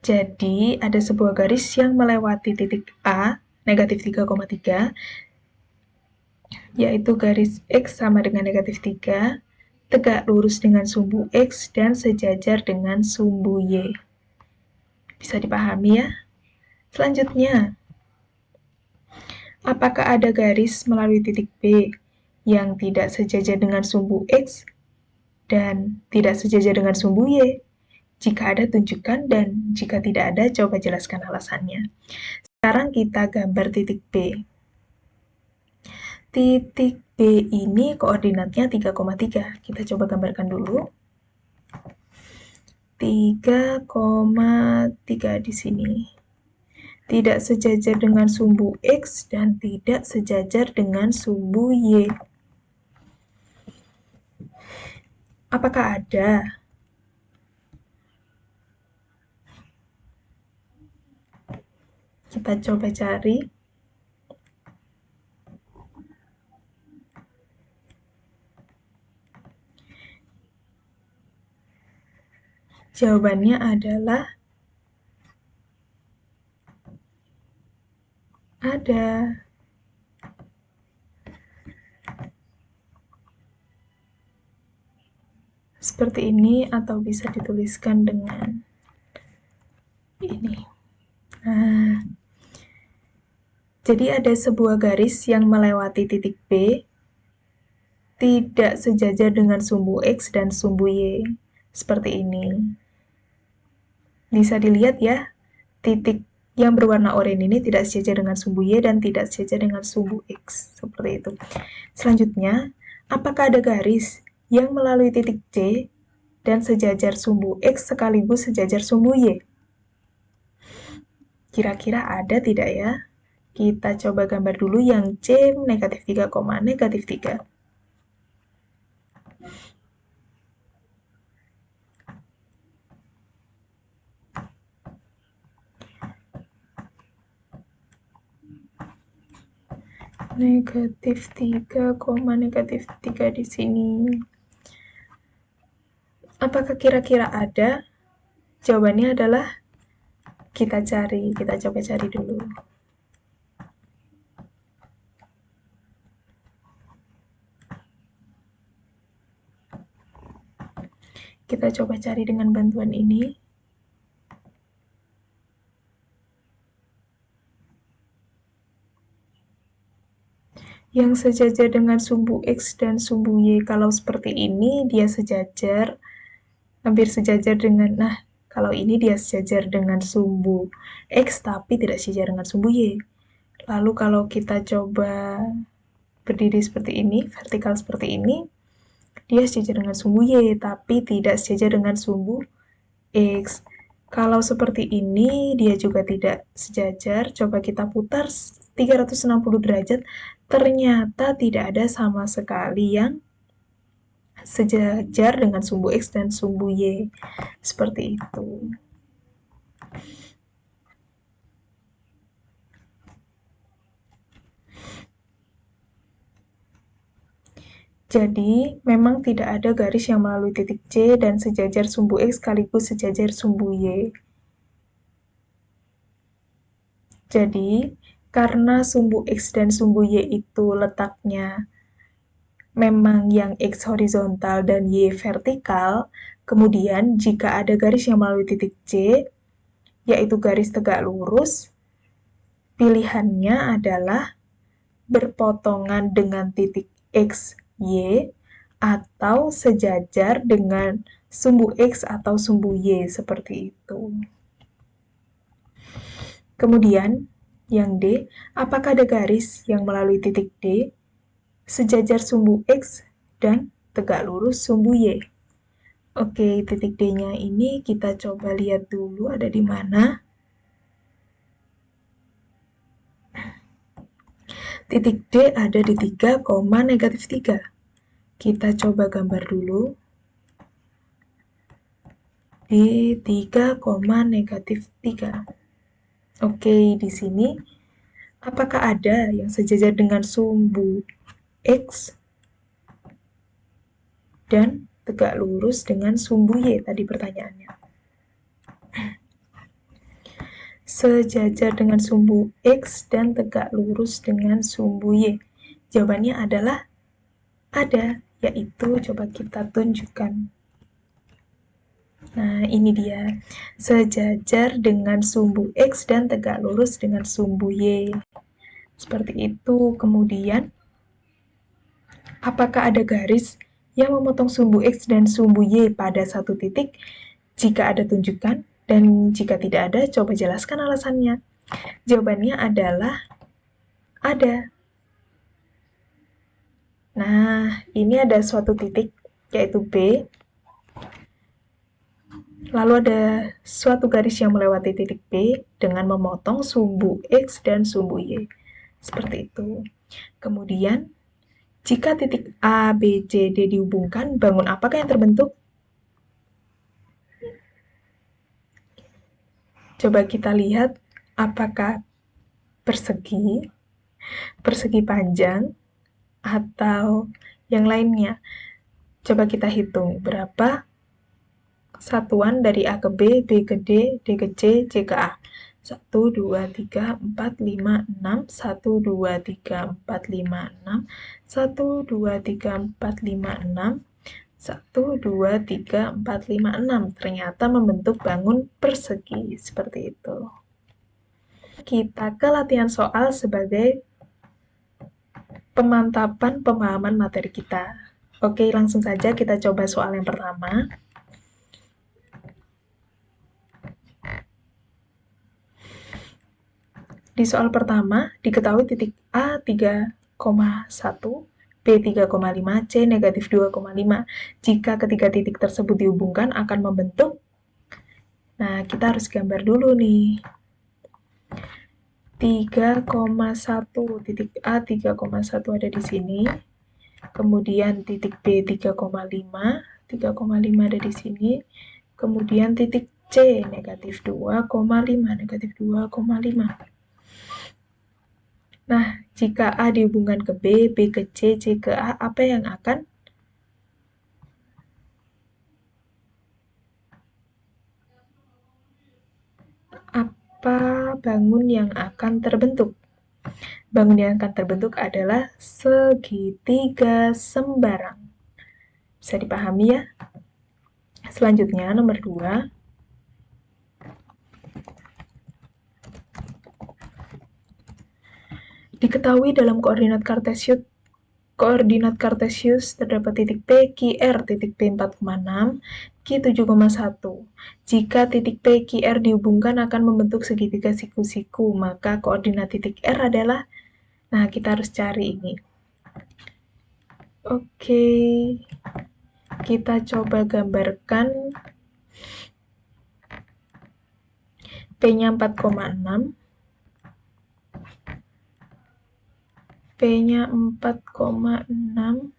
Jadi, ada sebuah garis yang melewati titik A, negatif 3,3, yaitu garis X sama dengan negatif 3, tegak lurus dengan sumbu X, dan sejajar dengan sumbu Y. Bisa dipahami ya? Selanjutnya, apakah ada garis melalui titik B yang tidak sejajar dengan sumbu X dan tidak sejajar dengan sumbu Y? Jika ada, tunjukkan, dan jika tidak ada, coba jelaskan alasannya. Sekarang kita gambar titik B. Titik B ini koordinatnya 3,3. Kita coba gambarkan dulu. 3,3 di sini. Tidak sejajar dengan sumbu X dan tidak sejajar dengan sumbu Y. Apakah ada? Kita coba cari. Jawabannya adalah ada. Seperti ini, atau bisa dituliskan dengan ini. Nah, jadi ada sebuah garis yang melewati titik B, tidak sejajar dengan sumbu X dan sumbu Y. Seperti ini. Bisa dilihat ya, titik yang berwarna oranye ini tidak sejajar dengan sumbu Y dan tidak sejajar dengan sumbu X. Seperti itu. Selanjutnya, apakah ada garis yang melalui titik C dan sejajar sumbu X sekaligus sejajar sumbu Y? Kira-kira ada tidak ya? Kita coba gambar dulu yang C negatif 3, negatif 3. Negatif 3, negatif 3 di sini. Apakah kira-kira ada? Jawabannya adalah kita coba cari dulu. Kita coba cari dengan bantuan ini. yang sejajar dengan sumbu X dan sumbu Y. Kalau seperti ini dia sejajar, hampir sejajar dengan, nah kalau ini dia sejajar dengan sumbu X tapi tidak sejajar dengan sumbu Y. Lalu kalau kita coba berdiri seperti ini, vertikal seperti ini, dia sejajar dengan sumbu Y tapi tidak sejajar dengan sumbu X. Kalau seperti ini, dia juga tidak sejajar. Coba kita putar 360 derajat, ternyata tidak ada sama sekali yang sejajar dengan sumbu X dan sumbu Y. Seperti itu. Jadi, memang tidak ada garis yang melalui titik C dan sejajar sumbu X sekaligus sejajar sumbu Y. Jadi, karena sumbu X dan sumbu Y itu letaknya memang yang X horizontal dan Y vertikal, kemudian jika ada garis yang melalui titik C, yaitu garis tegak lurus, pilihannya adalah berpotongan dengan titik X, Y, atau sejajar dengan sumbu X atau sumbu Y, seperti itu. Kemudian, yang D, apakah ada garis yang melalui titik D, sejajar sumbu X, dan tegak lurus sumbu Y? Oke, titik D-nya ini kita coba lihat dulu ada di mana. Titik D ada di 3, negatif 3. Kita coba gambar dulu. Di 3, negatif 3. Oke, di sini apakah ada yang sejajar dengan sumbu X dan tegak lurus dengan sumbu Y tadi pertanyaannya? Sejajar dengan sumbu X dan tegak lurus dengan sumbu Y. Jawabannya adalah ada, yaitu coba kita tunjukkan. Nah, ini dia. Sejajar dengan sumbu X dan tegak lurus dengan sumbu Y. Seperti itu. Kemudian, apakah ada garis yang memotong sumbu X dan sumbu Y pada satu titik? Jika ada, tunjukkan. Dan jika tidak ada, coba jelaskan alasannya. Jawabannya adalah ada. Nah, ini ada suatu titik, yaitu B. Lalu ada suatu garis yang melewati titik B dengan memotong sumbu X dan sumbu Y. Seperti itu. Kemudian, jika titik A, B, C, D dihubungkan, bangun apakah yang terbentuk? Coba kita lihat apakah persegi, persegi panjang, atau yang lainnya. Coba kita hitung berapa satuan dari A ke B, B ke D, D ke C, C ke A. 1, 2, 3, 4, 5, 6, 1, 2, 3, 4, 5, 6, 1, 2, 3, 4, 5, 6, 1, 2, 3, 4, 5, 6. Ternyata membentuk bangun persegi, seperti itu. Kita ke latihan soal sebagai pemantapan pemahaman materi kita. Oke, langsung saja kita coba soal yang pertama. Di soal pertama, diketahui titik A 3,1, B 3,5, C negatif 2,5. Jika ketiga titik tersebut dihubungkan akan membentuk. Nah, kita harus gambar dulu nih. 3,1, titik A 3,1 ada di sini. Kemudian titik B 3,5, 3,5 ada di sini. Kemudian titik C negatif 2,5, negatif 2,5. Nah, jika A dihubungkan ke B, B ke C, C ke A, apa yang akan? Apa bangun yang akan terbentuk? Bangun yang akan terbentuk adalah segitiga sembarang. Bisa dipahami ya? Selanjutnya, nomor 2. Diketahui dalam koordinat Kartesius terdapat titik P, QR, titik P 4,6, Q 7,1. Jika titik P, QR dihubungkan akan membentuk segitiga siku-siku, maka koordinat titik R adalah, nah kita harus cari ini. Oke, kita coba gambarkan P-nya 4,6, P-nya 4,6,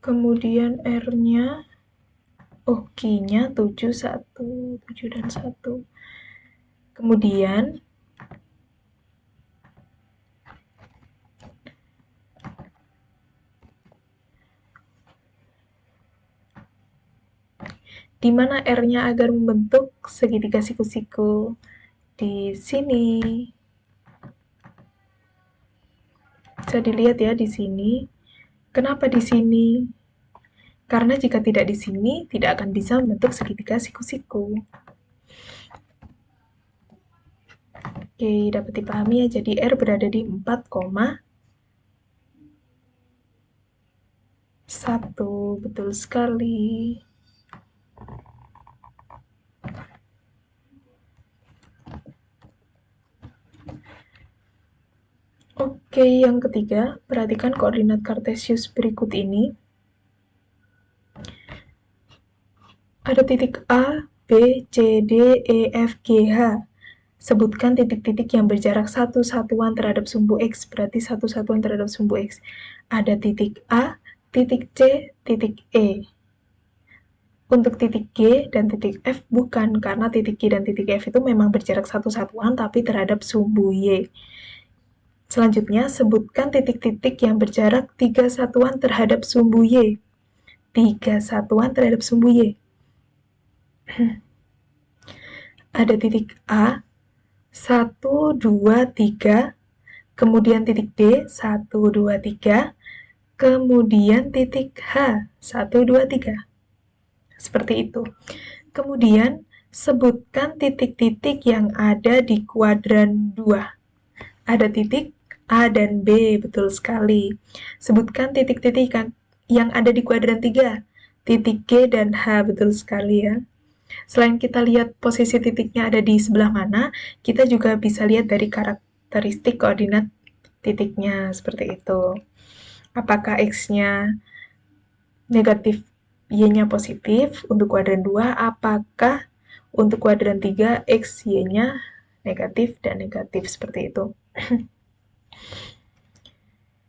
kemudian R-nya, Q-nya 7, 1, 7 dan 1. Kemudian, di mana R-nya agar membentuk segitiga siku-siku? Di sini. Bisa dilihat ya di sini. Kenapa di sini? Karena jika tidak di sini, tidak akan bisa membentuk segitiga siku-siku. Oke, dapat dipahami ya. Jadi R berada di 4,1. Betul sekali. Oke, yang ketiga, perhatikan koordinat Kartesius berikut ini. Ada titik A, B, C, D, E, F, G, H. Sebutkan titik-titik yang berjarak satu satuan terhadap sumbu X, berarti satu satuan terhadap sumbu X. Ada titik A, titik C, titik E. Untuk titik G dan titik F bukan, karena titik G dan titik F itu memang berjarak satu satuan, tapi terhadap sumbu Y. Selanjutnya, sebutkan titik-titik yang berjarak 3 satuan terhadap sumbu Y. 3 satuan terhadap sumbu Y. Ada titik A, 1, 2, 3, kemudian titik D, 1, 2, 3, kemudian titik H, 1, 2, 3. Seperti itu. Kemudian, sebutkan titik-titik yang ada di kuadran 2. Ada titik A dan B, betul sekali. Sebutkan titik-titik yang ada di kuadran 3. Titik G dan H, betul sekali ya. Selain kita lihat posisi titiknya ada di sebelah mana, kita juga bisa lihat dari karakteristik koordinat titiknya, seperti itu. Apakah X-nya negatif, Y-nya positif untuk kuadran 2, apakah untuk kuadran 3, X, Y-nya negatif dan negatif, seperti itu.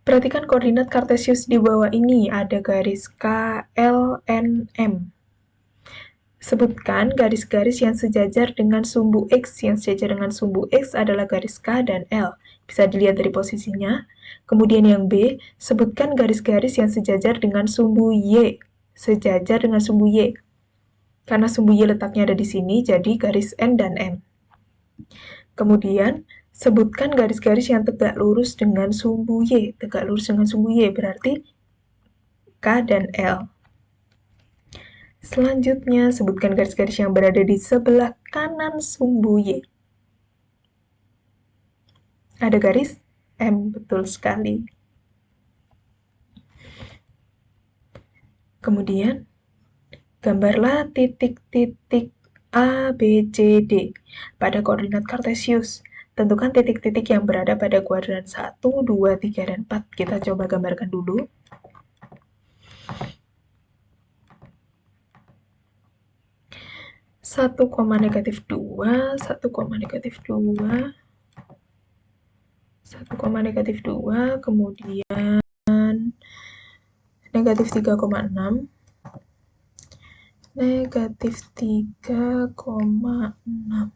Perhatikan koordinat Kartesius di bawah ini, ada garis K, L, N, M. Sebutkan garis-garis yang sejajar dengan sumbu X. Yang sejajar dengan sumbu X adalah garis K dan L. Bisa dilihat dari posisinya. Kemudian yang B, sebutkan garis-garis yang sejajar dengan sumbu Y. Sejajar dengan sumbu Y. Karena sumbu Y letaknya ada di sini, jadi garis N dan M. Kemudian, sebutkan garis-garis yang tegak lurus dengan sumbu Y. Tegak lurus dengan sumbu Y berarti K dan L. Selanjutnya, sebutkan garis-garis yang berada di sebelah kanan sumbu Y. Ada garis M, betul sekali. Kemudian, gambarlah titik-titik A, B, C, D pada koordinat Kartesius. Tentukan titik-titik yang berada pada kuadran 1, 2, 3, dan 4. Kita coba gambarkan dulu. 1, -2, 1, -2, 1, -2, kemudian negatif 3,6, negatif 3,6.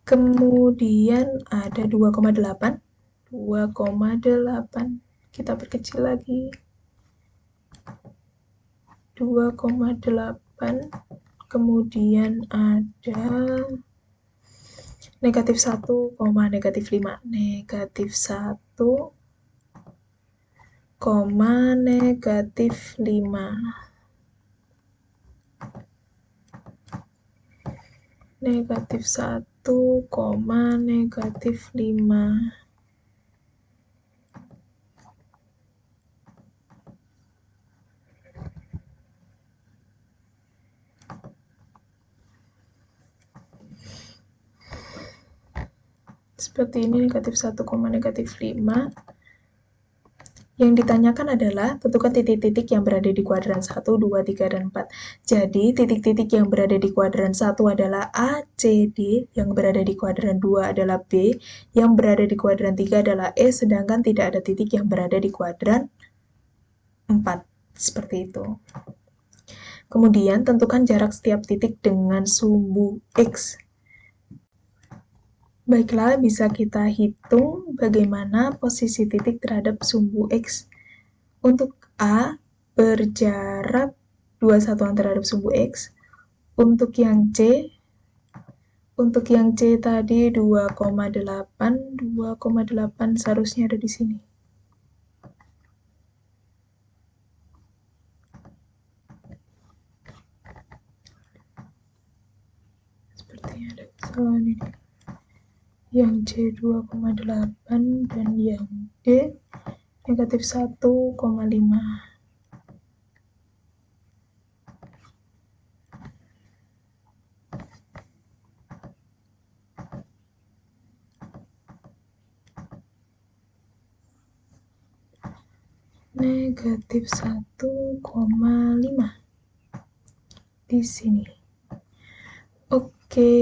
Kemudian ada 2,8, 2,8. Kita perkecil lagi. 2,8. Kemudian ada negatif 1, negatif 5. Negatif 1, negatif 5. negatif 1, negatif 5. Seperti ini, negatif 1, negatif 5. Yang ditanyakan adalah tentukan titik-titik yang berada di kuadran 1, 2, 3, dan 4. Jadi, titik-titik yang berada di kuadran 1 adalah A, C, D, yang berada di kuadran 2 adalah B, yang berada di kuadran 3 adalah E, sedangkan tidak ada titik yang berada di kuadran 4. Seperti itu. Kemudian, tentukan jarak setiap titik dengan sumbu X. Baiklah, bisa kita hitung bagaimana posisi titik terhadap sumbu X. Untuk A, berjarak 2 satuan terhadap sumbu X. Untuk yang C tadi 2,8 seharusnya ada di sini. Sepertinya ada kesalahan ini. Yang C 2,8 dan yang D negatif 1,5. Negatif 1,5 di sini. Oke.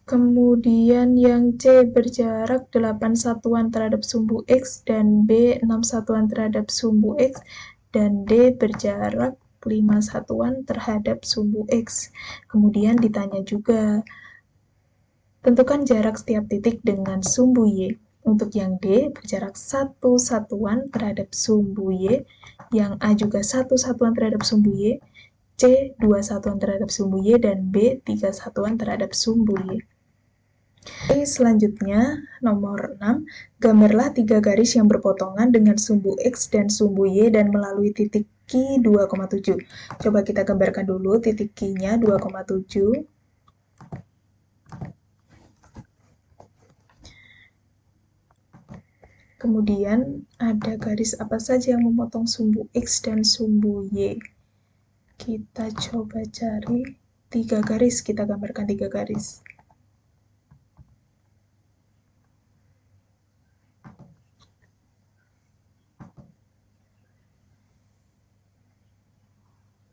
Kemudian yang C berjarak 8 satuan terhadap sumbu X dan B 6 satuan terhadap sumbu X dan D berjarak 5 satuan terhadap sumbu X. Kemudian ditanya juga, tentukan jarak setiap titik dengan sumbu Y. Untuk yang D berjarak 1 satuan terhadap sumbu Y, yang A juga 1 satuan terhadap sumbu Y, C 2 satuan terhadap sumbu Y, dan B 3 satuan terhadap sumbu Y. Selanjutnya, nomor 6, gambarlah 3 garis yang berpotongan dengan sumbu X dan sumbu Y dan melalui titik Q 2,7. Coba kita gambarkan dulu titik Q-nya 2,7. Kemudian ada garis apa saja yang memotong sumbu X dan sumbu Y. Kita coba cari 3 garis, kita gambarkan 3 garis.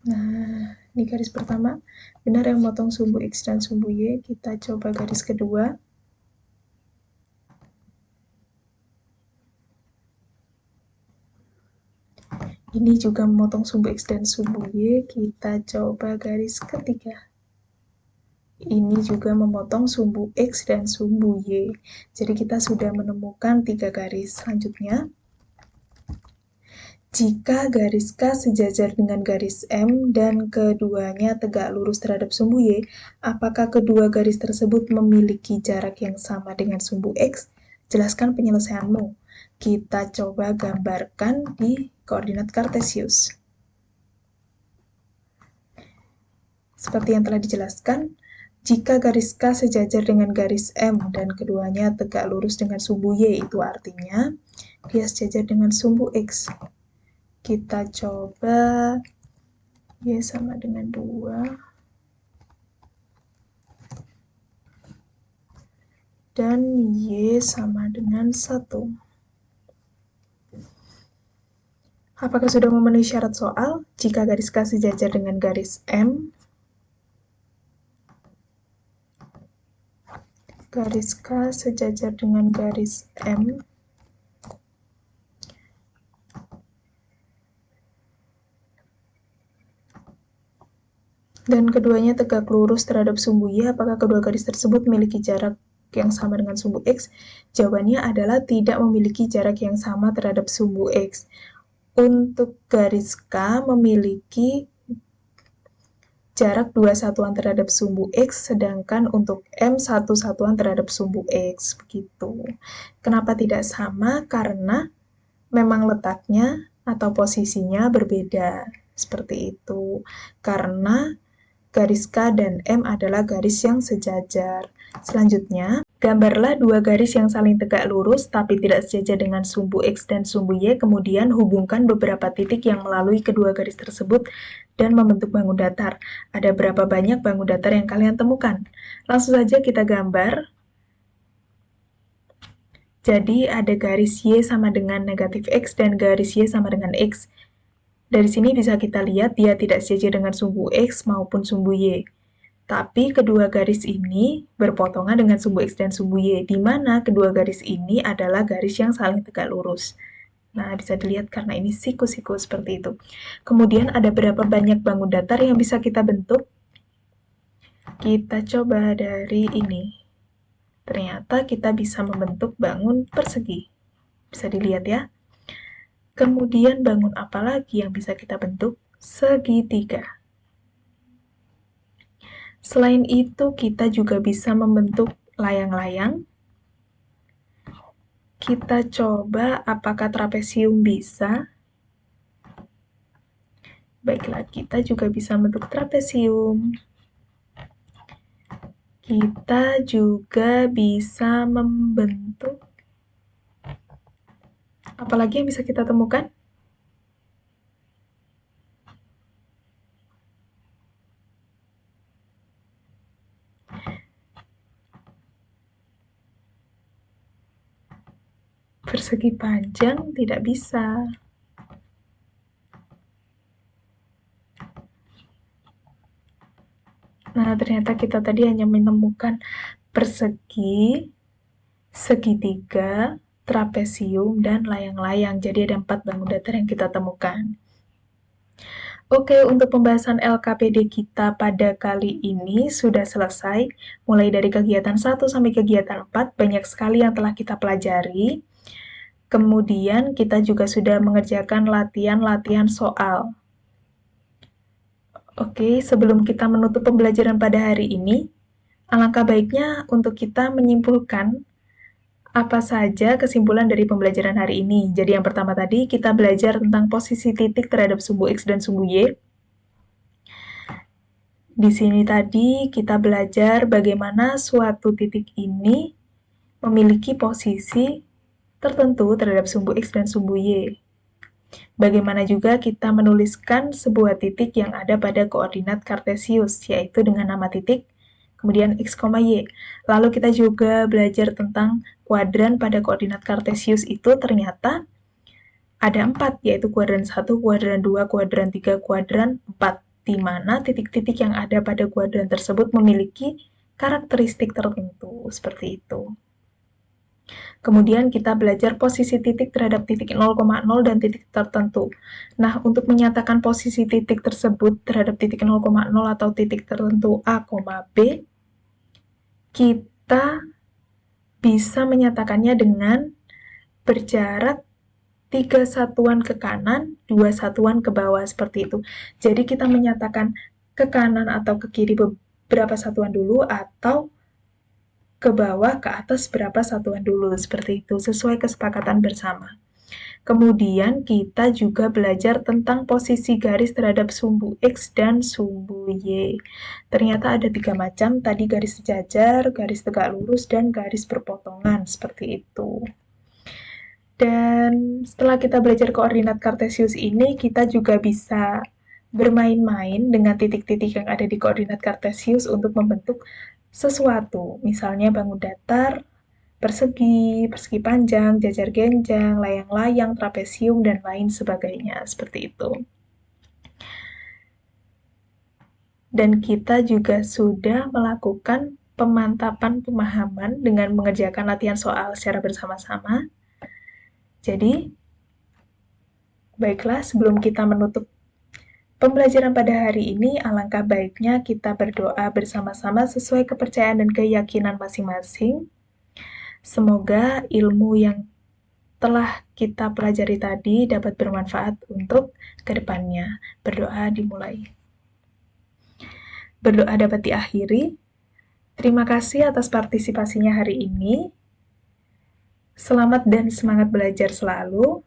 Nah, ini garis pertama, benar yang memotong sumbu X dan sumbu Y. Kita coba garis kedua. Ini juga memotong sumbu X dan sumbu Y. Kita coba garis ketiga. Ini juga memotong sumbu X dan sumbu Y. Jadi kita sudah menemukan 3 garis. Selanjutnya, jika garis K sejajar dengan garis M dan keduanya tegak lurus terhadap sumbu Y, apakah kedua garis tersebut memiliki jarak yang sama dengan sumbu X? Jelaskan penyelesaianmu. Kita coba gambarkan di koordinat kartesius. Seperti yang telah dijelaskan, jika garis K sejajar dengan garis M dan keduanya tegak lurus dengan sumbu Y, itu artinya dia sejajar dengan sumbu X. Kita coba Y sama dengan 2 dan Y sama dengan 1. Apakah sudah memenuhi syarat soal? Jika garis K sejajar dengan garis M, garis K sejajar dengan garis M, dan keduanya tegak lurus terhadap sumbu Y, apakah kedua garis tersebut memiliki jarak yang sama dengan sumbu X? Jawabannya adalah tidak memiliki jarak yang sama terhadap sumbu X. Untuk garis K memiliki jarak 2 satuan terhadap sumbu X, sedangkan untuk M 1 satuan terhadap sumbu X. Begitu. Kenapa tidak sama? Karena memang letaknya atau posisinya berbeda, seperti itu. Karena garis K dan M adalah garis yang sejajar. Selanjutnya, gambarlah dua garis yang saling tegak lurus tapi tidak sejajar dengan sumbu X dan sumbu Y, kemudian hubungkan beberapa titik yang melalui kedua garis tersebut dan membentuk bangun datar. Ada berapa banyak bangun datar yang kalian temukan? Langsung saja kita gambar. Jadi ada garis Y sama dengan negatif X dan garis Y sama dengan X. Dari sini bisa kita lihat dia tidak sejajar dengan sumbu X maupun sumbu Y. Tapi kedua garis ini berpotongan dengan sumbu X dan sumbu Y, di mana kedua garis ini adalah garis yang saling tegak lurus. Nah, bisa dilihat karena ini siku-siku seperti itu. Kemudian ada berapa banyak bangun datar yang bisa kita bentuk? Kita coba dari ini. Ternyata kita bisa membentuk bangun persegi. Bisa dilihat ya. Kemudian bangun apa lagi yang bisa kita bentuk? Segitiga. Selain itu, kita juga bisa membentuk layang-layang. Kita coba apakah trapesium bisa. Baiklah, kita juga bisa membentuk trapesium. Kita juga bisa membentuk apalagi yang bisa kita temukan? Persegi panjang tidak bisa. Nah, ternyata kita tadi hanya menemukan persegi, segitiga, trapesium, dan layang-layang. Jadi ada 4 bangun datar yang kita temukan. Oke, untuk pembahasan LKPD kita pada kali ini sudah selesai. Mulai dari kegiatan 1 sampai kegiatan 4, banyak sekali yang telah kita pelajari. Kemudian kita juga sudah mengerjakan latihan-latihan soal. Oke, sebelum kita menutup pembelajaran pada hari ini, alangkah baiknya untuk kita menyimpulkan apa saja kesimpulan dari pembelajaran hari ini. Jadi yang pertama tadi kita belajar tentang posisi titik terhadap sumbu X dan sumbu Y. Di sini tadi kita belajar bagaimana suatu titik ini memiliki posisi tertentu terhadap sumbu X dan sumbu Y. Bagaimana juga kita menuliskan sebuah titik yang ada pada koordinat kartesius, yaitu dengan nama titik, kemudian X, Y. Lalu kita juga belajar tentang kuadran pada koordinat kartesius itu ternyata ada 4, yaitu kuadran 1, kuadran 2, kuadran 3, kuadran 4, di mana titik-titik yang ada pada kuadran tersebut memiliki karakteristik tertentu, seperti itu. Kemudian kita belajar posisi titik terhadap titik 0,0 dan titik tertentu. Nah, untuk menyatakan posisi titik tersebut terhadap titik 0,0 atau titik tertentu A, B, kita bisa menyatakannya dengan berjarak 3 satuan ke kanan, 2 satuan ke bawah, seperti itu. Jadi kita menyatakan ke kanan atau ke kiri beberapa satuan dulu, atau ke bawah, ke atas berapa satuan dulu, seperti itu, sesuai kesepakatan bersama. Kemudian kita juga belajar tentang posisi garis terhadap sumbu X dan sumbu Y. Ternyata ada 3 macam, tadi garis sejajar, garis tegak lurus, dan garis berpotongan, seperti itu. Dan setelah kita belajar koordinat kartesius ini, kita juga bisa bermain-main dengan titik-titik yang ada di koordinat kartesius untuk membentuk sesuatu, misalnya bangun datar, persegi, persegi panjang, jajar genjang, layang-layang, trapesium, dan lain sebagainya, seperti itu. Dan kita juga sudah melakukan pemantapan pemahaman dengan mengerjakan latihan soal secara bersama-sama. Jadi, baiklah, sebelum kita menutup pembelajaran pada hari ini, alangkah baiknya kita berdoa bersama-sama sesuai kepercayaan dan keyakinan masing-masing. Semoga ilmu yang telah kita pelajari tadi dapat bermanfaat untuk kedepannya. Berdoa dimulai. Berdoa dapat diakhiri. Terima kasih atas partisipasinya hari ini. Selamat dan semangat belajar selalu.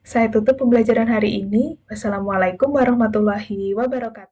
Saya tutup pembelajaran hari ini. Wassalamualaikum warahmatullahi wabarakatuh.